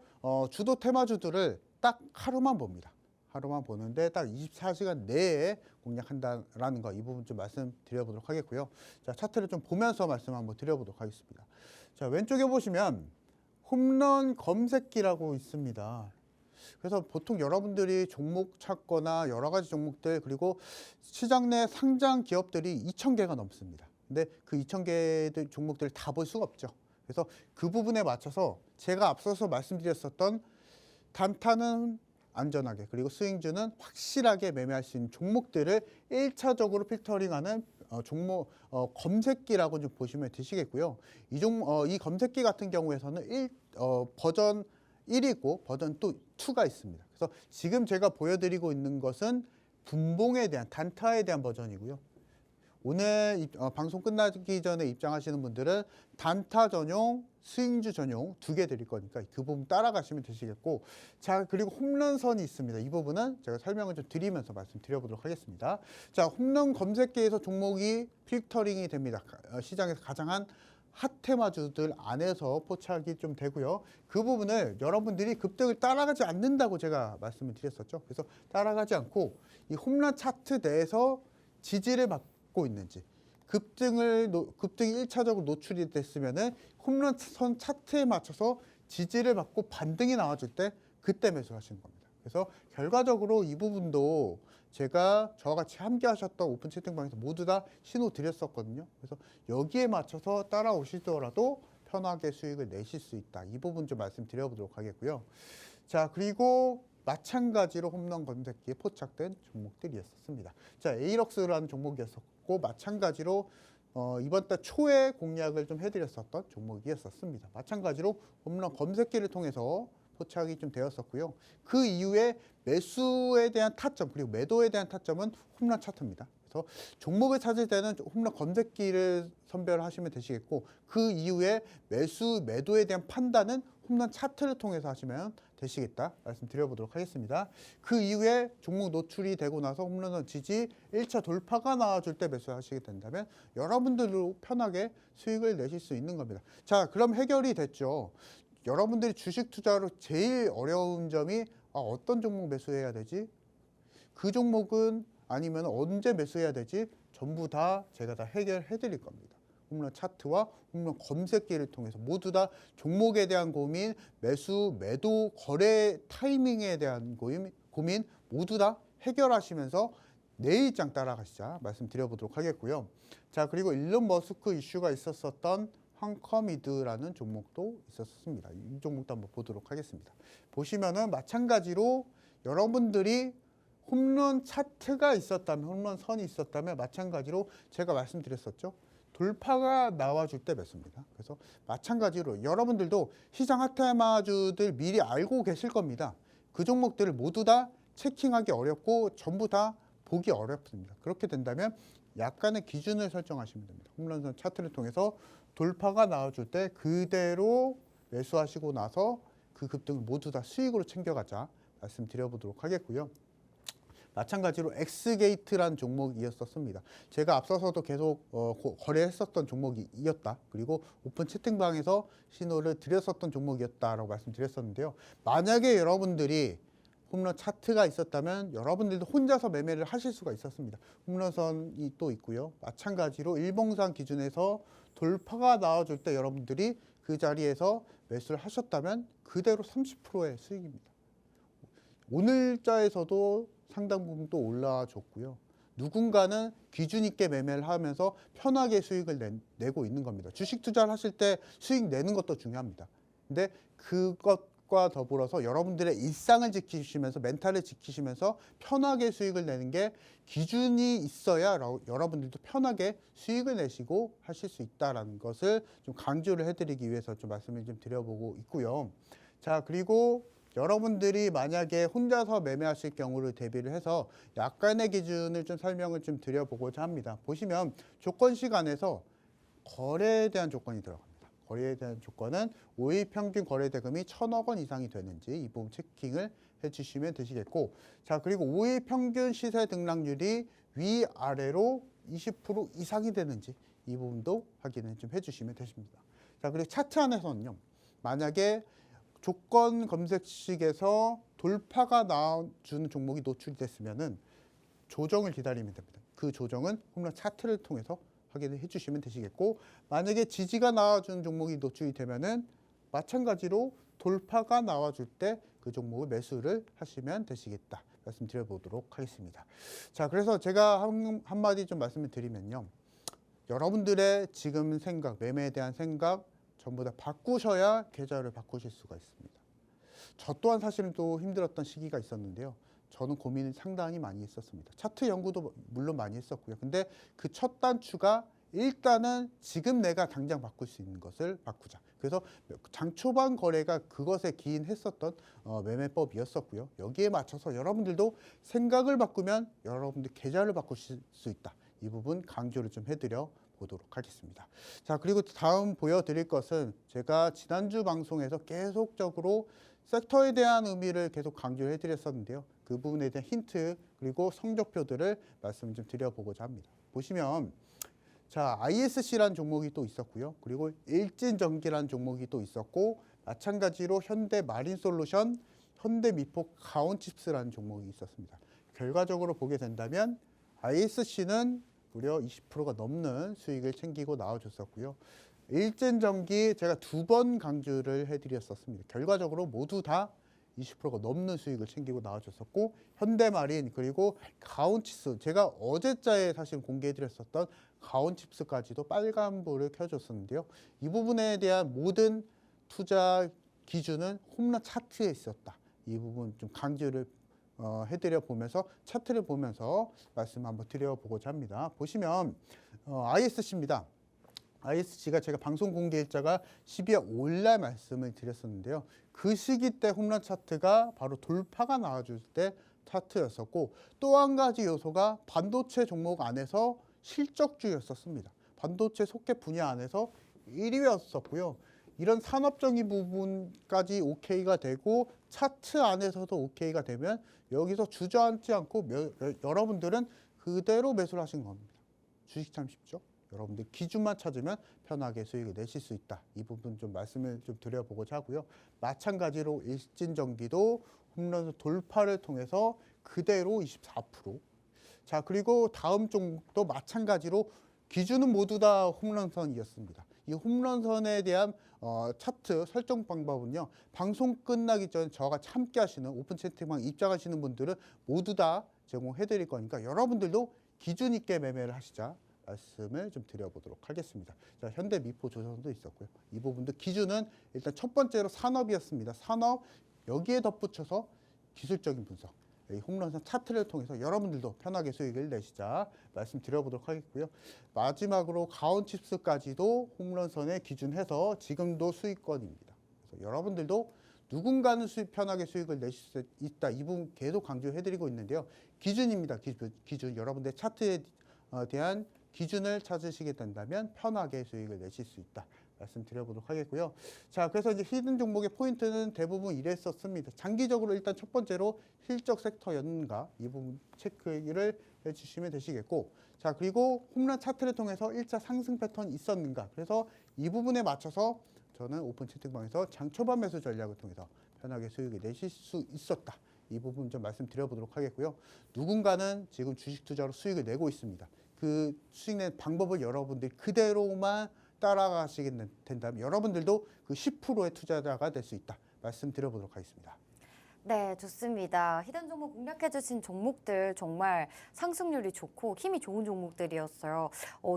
주도 테마주들을 딱 하루만 봅니다. 하루만 보는데 딱 24시간 내에 공략한다라는 거, 이 부분 좀 말씀드려보도록 하겠고요. 자, 차트를 좀 보면서 말씀 한번 드려보도록 하겠습니다. 자, 왼쪽에 보시면 홈런 검색기라고 있습니다. 그래서 보통 여러분들이 종목 찾거나 여러 가지 종목들, 그리고 시장 내 상장 기업들이 2,000개가 넘습니다. 근데 그 2,000개 종목들을 다 볼 수가 없죠. 그래서 그 부분에 맞춰서 제가 앞서서 말씀드렸었던 단타는 안전하게, 그리고 스윙주는 확실하게 매매할 수 있는 종목들을 1차적으로 필터링하는 종목 검색기라고 좀 보시면 되시겠고요. 이 검색기 같은 경우에서는 버전 1이고 버전 또 2가 있습니다. 그래서 지금 제가 보여드리고 있는 것은 분봉에 대한, 단타에 대한 버전이고요. 오늘 방송 끝나기 전에 입장하시는 분들은 단타 전용, 스윙주 전용 2개 드릴 거니까 그 부분 따라가시면 되시겠고, 자, 그리고 홈런선이 있습니다. 이 부분은 제가 설명을 좀 드리면서 말씀드려보도록 하겠습니다. 자, 홈런 검색기에서 종목이 필터링이 됩니다. 시장에서 가장 핫테마주들 안에서 포착이 좀 되고요. 그 부분을 여러분들이 급등을 따라가지 않는다고 제가 말씀을 드렸었죠. 그래서 따라가지 않고 이 홈런 차트 내에서 지지를 받고 있는지, 급등이 1차적으로 노출이 됐으면은 홈런선 차트에 맞춰서 지지를 받고 반등이 나와줄 때 그때 매수하시는 겁니다. 그래서 결과적으로 이 부분도 제가 저와 같이 함께 하셨던 오픈 채팅방에서 모두 다 신호 드렸었거든요. 그래서 여기에 맞춰서 따라오시더라도 편하게 수익을 내실 수 있다. 이 부분 좀 말씀드려보도록 하겠고요. 자, 그리고 마찬가지로 홈런 검색기에 포착된 종목들이었습니다. 자, 에이럭스라는 종목이었었고, 마찬가지로 이번 달 초에 공략을 좀 해드렸었던 종목이었습니다. 마찬가지로 홈런 검색기를 통해서 포착이 좀 되었었고요. 그 이후에 매수에 대한 타점, 그리고 매도에 대한 타점은 홈런 차트입니다. 그래서 종목을 찾을 때는 홈런 검색기를 선별하시면 되시겠고, 그 이후에 매수, 매도에 대한 판단은 홈런 차트를 통해서 하시면 되시겠다 말씀드려보도록 하겠습니다. 그 이후에 종목 노출이 되고 나서 홈런선 지지 1차 돌파가 나와줄 때 매수하시게 된다면 여러분들도 편하게 수익을 내실 수 있는 겁니다. 자, 그럼 해결이 됐죠. 여러분들이 주식 투자로 제일 어려운 점이 어떤 종목 매수해야 되지? 그 종목은 아니면 언제 매수해야 되지? 전부 다 제가 다 해결해 드릴 겁니다. 홈런 차트와 홈런 검색기를 통해서 모두 다 종목에 대한 고민, 매수, 매도, 거래 타이밍에 대한 고민 모두 다 해결하시면서 내 입장 따라가시자 말씀드려보도록 하겠고요. 자, 그리고 일론 머스크 이슈가 있었었던 황커미드라는 종목도 있었습니다. 이 종목도 한번 보도록 하겠습니다. 보시면은 마찬가지로 여러분들이 홈런 차트가 있었다면, 홈런 선이 있었다면 마찬가지로 제가 말씀드렸었죠. 돌파가 나와줄 때 매수입니다. 그래서 마찬가지로 여러분들도 시장 핫테마주들 미리 알고 계실 겁니다. 그 종목들을 모두 다 체킹하기 어렵고 전부 다 보기 어렵습니다. 그렇게 된다면 약간의 기준을 설정하시면 됩니다. 홈런선 차트를 통해서 돌파가 나와줄 때 그대로 매수하시고 나서 그 급등을 모두 다 수익으로 챙겨가자 말씀드려보도록 하겠고요. 마찬가지로 엑스게이트라는 종목이었습니다. 제가 앞서서도 계속 거래했었던 종목이었다. 그리고 오픈 채팅방에서 신호를 드렸었던 종목이었다라고 말씀드렸었는데요. 만약에 여러분들이 홈런 차트가 있었다면 여러분들도 혼자서 매매를 하실 수가 있었습니다. 홈런선이 또 있고요. 마찬가지로 일봉상 기준에서 돌파가 나와줄 때 여러분들이 그 자리에서 매수를 하셨다면 그대로 30%의 수익입니다. 오늘자에서도 상당 부분 또 올라줬고요. 누군가는 기준 있게 매매를 하면서 편하게 수익을 내고 있는 겁니다. 주식 투자를 하실 때 수익 내는 것도 중요합니다. 근데 그것과 더불어서 여러분들의 일상을 지키시면서, 멘탈을 지키시면서 편하게 수익을 내는 게 기준이 있어야 여러분들도 편하게 수익을 내시고 하실 수 있다는 것을 좀 강조를 해드리기 위해서 좀 말씀을 좀 드려보고 있고요. 자, 그리고 여러분들이 만약에 혼자서 매매하실 경우를 대비를 해서 약간의 기준을 좀 설명을 좀 드려보고자 합니다. 보시면 조건 시간에서 거래에 대한 조건이 들어갑니다. 거래에 대한 조건은 5일 평균 거래 대금이 1,000억 원 이상이 되는지 이 부분 체킹을 해주시면 되시겠고, 자 그리고 5일 평균 시세 등락률이 위아래로 20% 이상이 되는지 이 부분도 확인을 좀 해주시면 되십니다. 자 그리고 차트 안에서는요, 만약에 조건 검색식에서 돌파가 나와주는 종목이 노출이 됐으면은 조정을 기다리면 됩니다. 그 조정은 홈런 차트를 통해서 확인을 해주시면 되시겠고, 만약에 지지가 나와주는 종목이 노출이 되면은 마찬가지로 돌파가 나와줄 때 그 종목을 매수를 하시면 되시겠다 말씀드려보도록 하겠습니다. 자, 그래서 제가 한마디 좀 말씀을 드리면요, 여러분들의 지금 생각, 매매에 대한 생각 전부 다 바꾸셔야 계좌를 바꾸실 수가 있습니다. 저 또한 사실은 또 힘들었던 시기가 있었는데요. 저는 고민을 상당히 많이 했었습니다. 차트 연구도 물론 많이 했었고요. 근데 그 첫 단추가 일단은 지금 내가 당장 바꿀 수 있는 것을 바꾸자. 그래서 장 초반 거래가 그것에 기인했었던 매매법이었었고요. 여기에 맞춰서 여러분들도 생각을 바꾸면 여러분들 계좌를 바꾸실 수 있다. 이 부분 강조를 좀 해드려 보도록 하겠습니다. 자, 그리고 다음 보여드릴 것은 제가 지난주 방송에서 계속적으로 섹터에 대한 의미를 계속 강조를 해드렸었는데요. 그 부분에 대한 힌트 그리고 성적표들을 말씀 좀 드려보고자 합니다. 보시면 자 ISC라는 종목이 또 있었고요. 그리고 일진전기라는 종목이 또 있었고, 마찬가지로 현대마린솔루션, 현대미포 가온칩스라는 종목이 있었습니다. 결과적으로 보게 된다면 ISC는 무려 20%가 넘는 수익을 챙기고 나와줬었고요. 일진전기 제가 2번 강조를 해드렸었습니다. 결과적으로 모두 다 20%가 넘는 수익을 챙기고 나와줬었고, 현대마린 그리고 가온칩스, 제가 어제자에 사실 공개해드렸었던 가온칩스까지도 빨간불을 켜줬었는데요. 이 부분에 대한 모든 투자 기준은 홈런 차트에 있었다. 이 부분 좀 강조를 해드려 보면서 차트를 보면서 말씀 한번 드려보고자 합니다. 보시면 ISC입니다. ISC가 제가 방송 공개 일자가 12월 5일날 말씀을 드렸었는데요. 그 시기 때 홈런 차트가 바로 돌파가 나와줄 때 차트였었고, 또 한 가지 요소가 반도체 종목 안에서 실적주였었습니다. 반도체 속해 분야 안에서 1위였었고요. 이런 산업적인 부분까지 OK가 되고 차트 안에서도 OK가 되면 여기서 주저앉지 않고 여러분들은 그대로 매수를 하신 겁니다. 주식 참 쉽죠? 여러분들 기준만 찾으면 편하게 수익을 내실 수 있다. 이 부분 좀 말씀을 좀 드려보고자 하고요. 마찬가지로 일진전기도 홈런 돌파를 통해서 그대로 24%. 자, 그리고 다음 종목도 마찬가지로 기준은 모두 다 홈런선이었습니다. 이 홈런선에 대한 차트 설정 방법은요, 방송 끝나기 전 저와 함께 하시는 오픈 채팅방 입장하시는 분들은 모두 다 제공해 드릴 거니까 여러분들도 기준 있게 매매를 하시자 말씀을 좀 드려보도록 하겠습니다. 자, 현대미포 조선도 있었고요. 이 부분도 기준은 일단 첫 번째로 산업이었습니다. 산업, 여기에 덧붙여서 기술적인 분석, 이 홈런선 차트를 통해서 여러분들도 편하게 수익을 내시자 말씀드려보도록 하겠고요. 마지막으로 가온칩스까지도 홈런선에 기준해서 지금도 수익권입니다. 그래서 여러분들도 누군가는 편하게 수익을 내실 수 있다. 이 부분 계속 강조해드리고 있는데요. 기준입니다. 기준. 여러분들 차트에 대한 기준을 찾으시게 된다면 편하게 수익을 내실 수 있다. 말씀드려보도록 하겠고요. 자, 그래서 이제 히든 종목의 포인트는 대부분 이랬었습니다. 장기적으로 일단 첫 번째로 실적 섹터였는가 이 부분 체크를 해주시면 되시겠고, 자 그리고 홈런 차트를 통해서 1차 상승 패턴이 있었는가, 그래서 이 부분에 맞춰서 저는 오픈 채팅방에서 장 초반 매수 전략을 통해서 편하게 수익을 내실 수 있었다. 이 부분 좀 말씀드려보도록 하겠고요. 누군가는 지금 주식 투자로 수익을 내고 있습니다. 그 수익 낸 방법을 여러분들이 그대로만 따라가시게 된다면 여러분들도 그 10%의 투자자가 될 수 있다. 말씀드려보도록 하겠습니다. 네, 좋습니다. 히든 종목 공략해주신 종목들 정말 상승률이 좋고 힘이 좋은 종목들이었어요.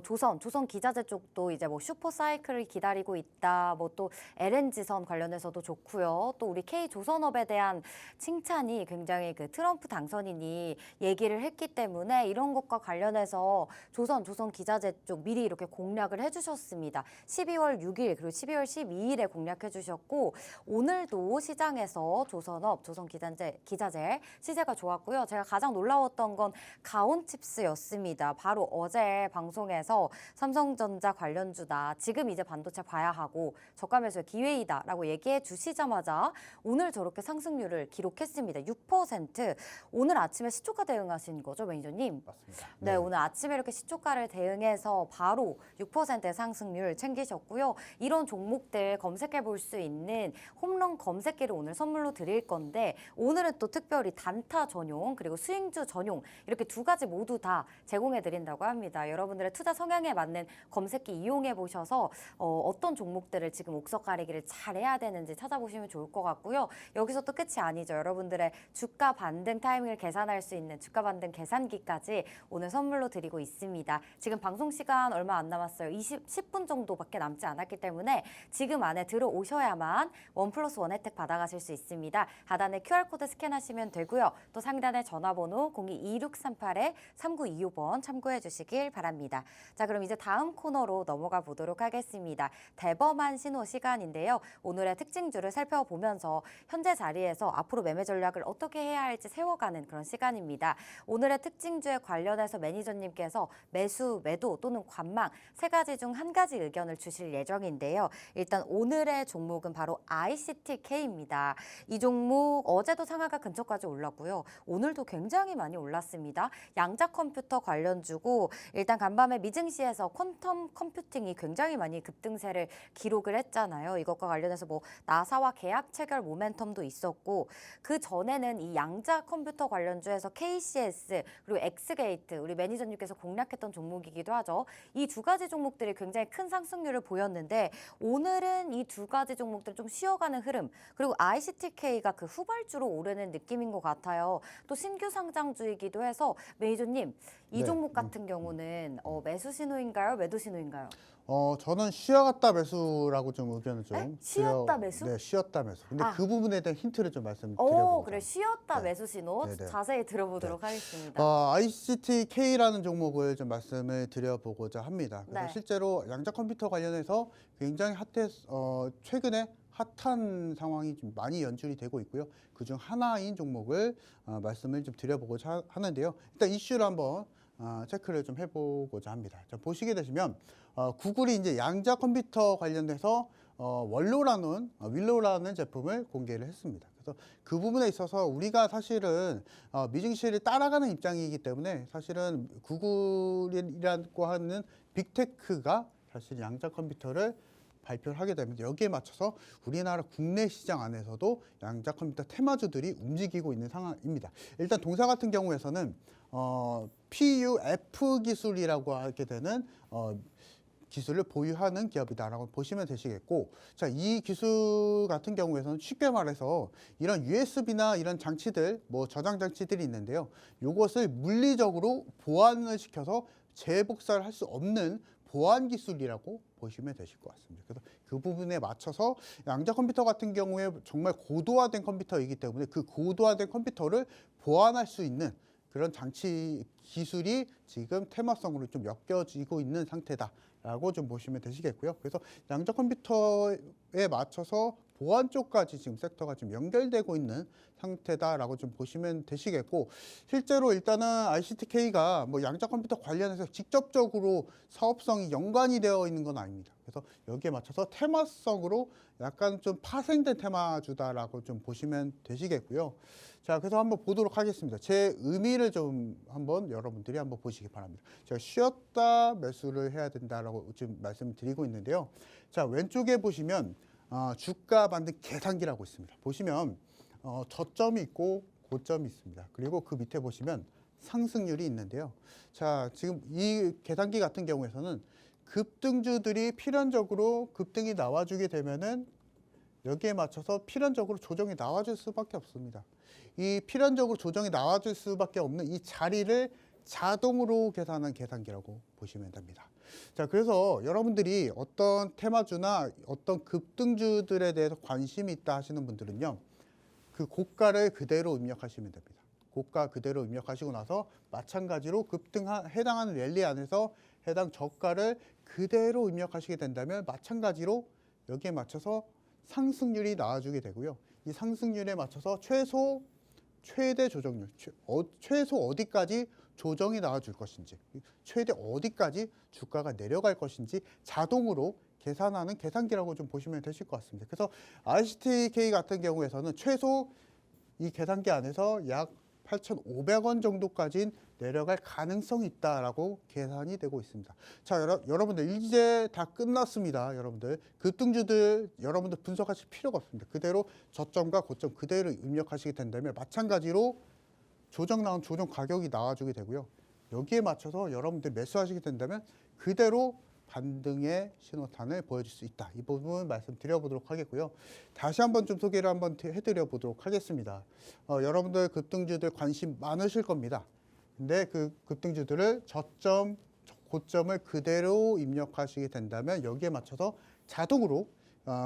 조선 기자재 쪽도 이제 뭐 슈퍼사이클을 기다리고 있다. 뭐 또 LNG선 관련해서도 좋고요. 또 우리 K조선업에 대한 칭찬이 굉장히 그 트럼프 당선인이 얘기를 했기 때문에 이런 것과 관련해서 조선 기자재 쪽 미리 이렇게 공략을 해주셨습니다. 12월 6일 그리고 12월 12일에 공략해주셨고, 오늘도 시장에서 조선업, 구성 기자재 시세가 좋았고요. 제가 가장 놀라웠던 건 가온칩스였습니다. 바로 어제 방송에서 삼성전자 관련주다. 지금 이제 반도체 봐야 하고 저가 매수의 기회이다라고 얘기해 주시자마자 오늘 저렇게 상승률을 기록했습니다. 6%. 오늘 아침에 시초가 대응하신 거죠, 매니저님? 맞습니다. 네, 오늘 아침에 이렇게 시초가를 대응해서 바로 6%의 상승률 챙기셨고요. 이런 종목들 검색해 볼 수 있는 홈런 검색기를 오늘 선물로 드릴 건데 오늘은 또 특별히 단타 전용 그리고 수익주 전용 이렇게 두 가지 모두 다 제공해 드린다고 합니다. 여러분들의 투자 성향에 맞는 검색기 이용해 보셔서 어떤 종목들을 지금 옥석 가리기를 잘 해야 되는지 찾아보시면 좋을 것 같고요. 여기서 또 끝이 아니죠. 여러분들의 주가 반등 타이밍을 계산할 수 있는 주가 반등 계산기까지 오늘 선물로 드리고 있습니다. 지금 방송 시간 얼마 안 남았어요. 10분 정도밖에 남지 않았기 때문에 지금 안에 들어오셔야만 1+1 혜택 받아가실 수 있습니다. 하단에 QR코드 스캔하시면 되고요. 또 상단에 전화번호 02-2638-3925번 참고해 주시길 바랍니다. 자, 그럼 이제 다음 코너로 넘어가 보도록 하겠습니다. 대범한 신호 시간인데요. 오늘의 특징주를 살펴보면서 현재 자리에서 앞으로 매매 전략을 어떻게 해야 할지 세워가는 그런 시간입니다. 오늘의 특징주에 관련해서 매니저님께서 매수, 매도 또는 관망 세 가지 중 한 가지 의견을 주실 예정인데요. 일단 오늘의 종목은 바로 ICTK입니다. 이 종목 어제도 상하가 근처까지 올랐고요. 오늘도 굉장히 많이 올랐습니다. 양자 컴퓨터 관련주고 일단 간밤에 미증시에서 퀀텀 컴퓨팅이 굉장히 많이 급등세를 기록을 했잖아요. 이것과 관련해서 뭐 나사와 계약 체결 모멘텀도 있었고 그 전에는 이 양자 컴퓨터 관련주에서 KCS 그리고 엑스게이트 우리 매니저님께서 공략했던 종목이기도 하죠. 이 두 가지 종목들이 굉장히 큰 상승률을 보였는데 오늘은 이 두 가지 종목들 좀 쉬어가는 흐름 그리고 ICTK가 그 후발주로 오르는 느낌인 것 같아요. 또 신규 상장주이기도 해서 매니저님 이 네. 종목 같은 경우는 매수 신호인가요? 매도 신호인가요? 저는 쉬어갔다 매수라고 좀 의견을 좀 에? 쉬었다 매수? 네, 쉬었다 매수. 근데 아. 그 부분에 대한 힌트를 좀 말씀드려보자. 그래 쉬었다 네. 매수 신호 네네. 자세히 들어보도록 하겠습니다. ICTK라는 종목을 좀 말씀을 드려보고자 합니다. 그래서 네. 실제로 양자 컴퓨터 관련해서 굉장히 최근에 핫한 상황이 좀 많이 연출이 되고 있고요. 그중 하나인 종목을 말씀을 좀 드려보고자 하는데요. 일단 이슈를 한번 체크를 좀 해보고자 합니다. 자, 보시게 되시면 구글이 이제 양자 컴퓨터 관련돼서 윌로라는 제품을 공개를 했습니다. 그래서 그 부분에 있어서 우리가 사실은 미증시를 따라가는 입장이기 때문에 사실은 구글이라고 하는 빅테크가 사실 양자 컴퓨터를 발표를 하게 되면 여기에 맞춰서 우리나라 국내 시장 안에서도 양자 컴퓨터 테마주들이 움직이고 있는 상황입니다. 일단 동사 같은 경우에서는 PUF 기술이라고 하게 되는 기술을 보유하는 기업이다라고 보시면 되시겠고, 자, 이 기술 같은 경우에서는 쉽게 말해서 이런 USB나 이런 장치들, 뭐 저장 장치들이 있는데요. 이것을 물리적으로 보완을 시켜서 재복사를 할 수 없는 보안 기술이라고 보시면 되실 것 같습니다. 그래서 그 부분에 맞춰서 양자 컴퓨터 같은 경우에 정말 고도화된 컴퓨터이기 때문에 그 고도화된 컴퓨터를 보완할 수 있는 그런 장치 기술이 지금 테마성으로 좀 엮여지고 있는 상태다라고 좀 보시면 되시겠고요. 그래서 양자 컴퓨터에 맞춰서 보안 쪽까지 지금 섹터가 좀 연결되고 있는 상태다라고 좀 보시면 되시겠고, 실제로 일단은 ICTK가 뭐 양자 컴퓨터 관련해서 직접적으로 사업성이 연관이 되어 있는 건 아닙니다. 그래서 여기에 맞춰서 테마성으로 약간 좀 파생된 테마주다라고 좀 보시면 되시겠고요. 자, 그래서 한번 보도록 하겠습니다. 제 의미를 좀 한번 여러분들이 한번 보시기 바랍니다. 제가 쉬었다 매수를 해야 된다라고 지금 말씀드리고 있는데요. 자, 왼쪽에 보시면 주가 반등 계산기라고 있습니다. 보시면 저점이 있고 고점이 있습니다. 그리고 그 밑에 보시면 상승률이 있는데요. 자, 지금 이 계산기 같은 경우에서는 급등주들이 필연적으로 급등이 나와주게 되면은 여기에 맞춰서 필연적으로 조정이 나와줄 수밖에 없습니다. 이 필연적으로 조정이 나와줄 수밖에 없는 이 자리를 자동으로 계산한 계산기라고 보시면 됩니다. 자, 그래서 여러분들이 어떤 테마주나 어떤 급등주들에 대해서 관심이 있다 하시는 분들은요, 그 고가를 그대로 입력하시면 됩니다. 고가 그대로 입력하시고 나서 마찬가지로 해당하는 랠리 안에서 해당 저가를 그대로 입력하시게 된다면 마찬가지로 여기에 맞춰서 상승률이 나와주게 되고요. 이 상승률에 맞춰서 최대 조정률, 최소 어디까지 조정이 나와줄 것인지, 최대 어디까지 주가가 내려갈 것인지 자동으로 계산하는 계산기라고 좀 보시면 되실 것 같습니다. 그래서 ICTK 같은 경우에서는 최소 이 계산기 안에서 약 8,500원 정도까지 내려갈 가능성이 있다라고 계산이 되고 있습니다. 자, 여러분들 이제 다 끝났습니다. 여러분들 급등주들 여러분들 분석하실 필요가 없습니다. 그대로 저점과 고점 그대로 입력하시게 된다면 마찬가지로 조정 나온 조정 가격이 나와주게 되고요. 여기에 맞춰서 여러분들 매수하시게 된다면 그대로 반등의 신호탄을 보여줄 수 있다. 이 부분 말씀드려보도록 하겠고요. 다시 한번 좀 소개를 한번 해드려보도록 하겠습니다. 여러분들 급등주들 관심 많으실 겁니다. 근데 그 급등주들을 저점, 고점을 그대로 입력하시게 된다면 여기에 맞춰서 자동으로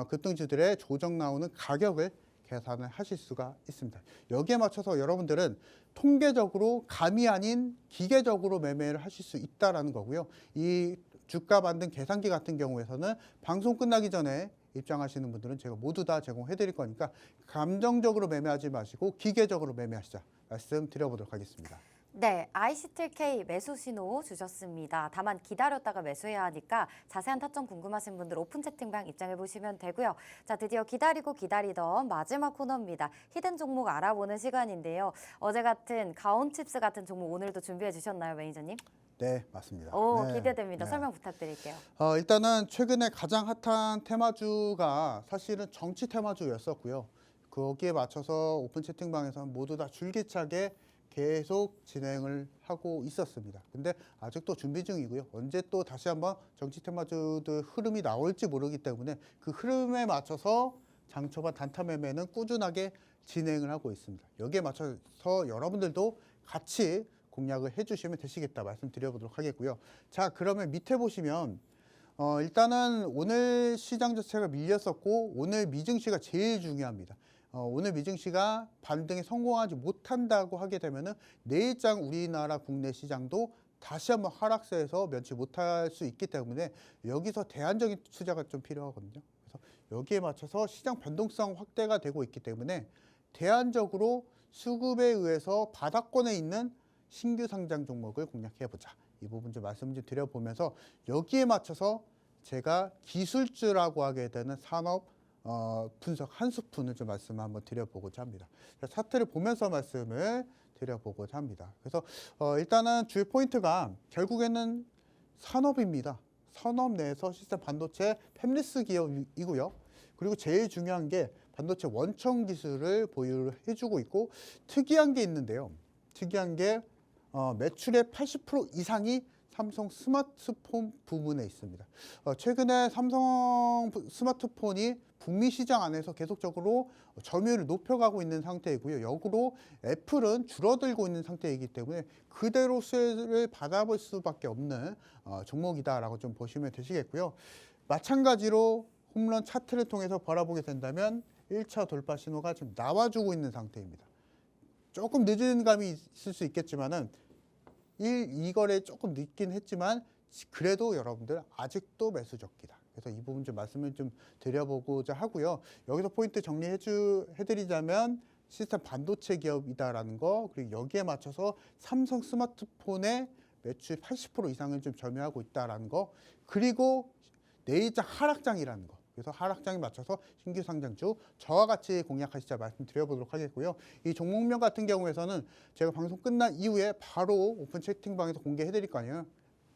급등주들의 조정 나오는 가격을 계산을 하실 수가 있습니다. 여기에 맞춰서 여러분들은 통계적으로 감이 아닌 기계적으로 매매를 하실 수 있다라는 거고요. 이 주가 반등 계산기 같은 경우에서는 방송 끝나기 전에 입장하시는 분들은 제가 모두 다 제공해 드릴 거니까 감정적으로 매매하지 마시고 기계적으로 매매하시자 말씀드려보도록 하겠습니다. 네, ICTK 매수 신호 주셨습니다. 다만 기다렸다가 매수해야 하니까 자세한 타점 궁금하신 분들 오픈 채팅방 입장해 보시면 되고요. 자, 드디어 기다리고 기다리던 마지막 코너입니다. 히든 종목 알아보는 시간인데요. 어제 같은 가온칩스 같은 종목 오늘도 준비해 주셨나요, 매니저님? 네, 맞습니다. 오, 네, 기대됩니다. 네. 설명 부탁드릴게요. 일단은 최근에 가장 핫한 테마주가 사실은 정치 테마주였었고요. 거기에 맞춰서 오픈 채팅방에서는 모두 다 줄기차게 계속 진행을 하고 있었습니다. 근데 아직도 준비 중이고요. 언제 또 다시 한번 정치 테마주들 흐름이 나올지 모르기 때문에 그 흐름에 맞춰서 장초반 단타 매매는 꾸준하게 진행을 하고 있습니다. 여기에 맞춰서 여러분들도 같이 공략을 해주시면 되시겠다 말씀드려보도록 하겠고요. 자, 그러면 밑에 보시면 일단은 오늘 시장 자체가 밀렸었고 오늘 미증시가 제일 중요합니다. 오늘 미증시가 반등에 성공하지 못한다고 하게 되면은 내일장 우리나라 국내 시장도 다시 한번 하락세에서 면치 못할 수 있기 때문에 여기서 대안적인 투자가 좀 필요하거든요. 그래서 여기에 맞춰서 시장 변동성 확대가 되고 있기 때문에 대안적으로 수급에 의해서 바닥권에 있는 신규 상장 종목을 공략해보자. 이 부분 좀 말씀 좀 드려보면서 여기에 맞춰서 제가 기술주라고 하게 되는 산업 분석 한 스푼을 좀 말씀을 한번 드려보고자 합니다. 차트를 보면서 말씀을 드려보고자 합니다. 그래서 일단은 주요 포인트가 결국에는 산업입니다. 산업 내에서 시스템 반도체 팹리스 기업이고요. 그리고 제일 중요한 게 반도체 원청 기술을 보유를 해주고 있고 특이한 게 있는데요. 특이한 게 매출의 80% 이상이 삼성 스마트폰 부문에 있습니다. 최근에 삼성 스마트폰이 북미 시장 안에서 계속적으로 점유율을 높여가고 있는 상태이고요. 역으로 애플은 줄어들고 있는 상태이기 때문에 그대로 수혜를 받아볼 수밖에 없는 종목이다라고 좀 보시면 되시겠고요. 마찬가지로 홈런 차트를 통해서 바라보게 된다면 1차 돌파 신호가 지금 나와주고 있는 상태입니다. 조금 늦은 감이 있을 수 있겠지만은 2거래 조금 늦긴 했지만 그래도 여러분들 아직도 매수적기다. 그래서 이 부분 좀 말씀을 좀 드려보고자 하고요. 여기서 포인트 정리해드리자면 시스템 반도체 기업이다라는 거, 그리고 여기에 맞춰서 삼성 스마트폰의 매출 80% 이상을 좀 점유하고 있다라는 거, 그리고 내일장 하락장이라는 거. 그래서 하락장에 맞춰서 신규 상장주 저와 같이 공략하시자 말씀드려보도록 하겠고요. 이 종목명 같은 경우에서는 제가 방송 끝난 이후에 바로 오픈 채팅방에서 공개해드릴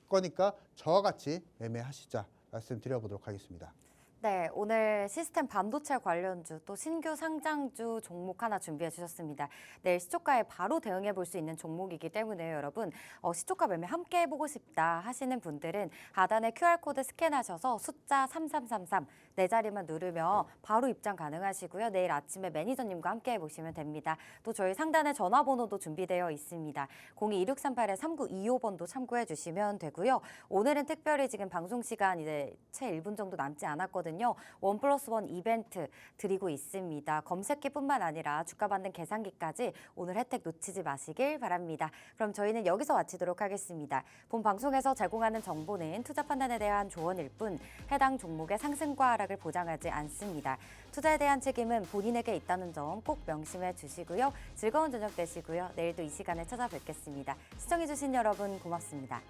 거니까 저와 같이 매매하시자 말씀드려보도록 하겠습니다. 네, 오늘 시스템 반도체 관련주 또 신규 상장주 종목 하나 준비해 주셨습니다. 내일 시초가에 바로 대응해 볼 수 있는 종목이기 때문에 여러분 시초가 매매 함께 해보고 싶다 하시는 분들은 하단에 QR코드 스캔하셔서 숫자 3333 네 자리만 누르면 바로 입장 가능하시고요. 내일 아침에 매니저님과 함께 해보시면 됩니다. 또 저희 상단에 전화번호도 준비되어 있습니다. 022638-3925번도 참고해 주시면 되고요. 오늘은 특별히 지금 방송 시간 이제 채 1분 정도 남지 않았거든요. 1+1 이벤트 드리고 있습니다. 검색기뿐만 아니라 주가 받는 계산기까지 오늘 혜택 놓치지 마시길 바랍니다. 그럼 저희는 여기서 마치도록 하겠습니다. 본 방송에서 제공하는 정보는 투자 판단에 대한 조언일 뿐 해당 종목의 상승과 하락 안락을 보장하지 않습니다. 투자에 대한 책임은 본인에게 있다는 점 꼭 명심해 주시고요. 즐거운 저녁 되시고요. 내일도 이 시간에 찾아뵙겠습니다. 시청해주신 여러분 고맙습니다.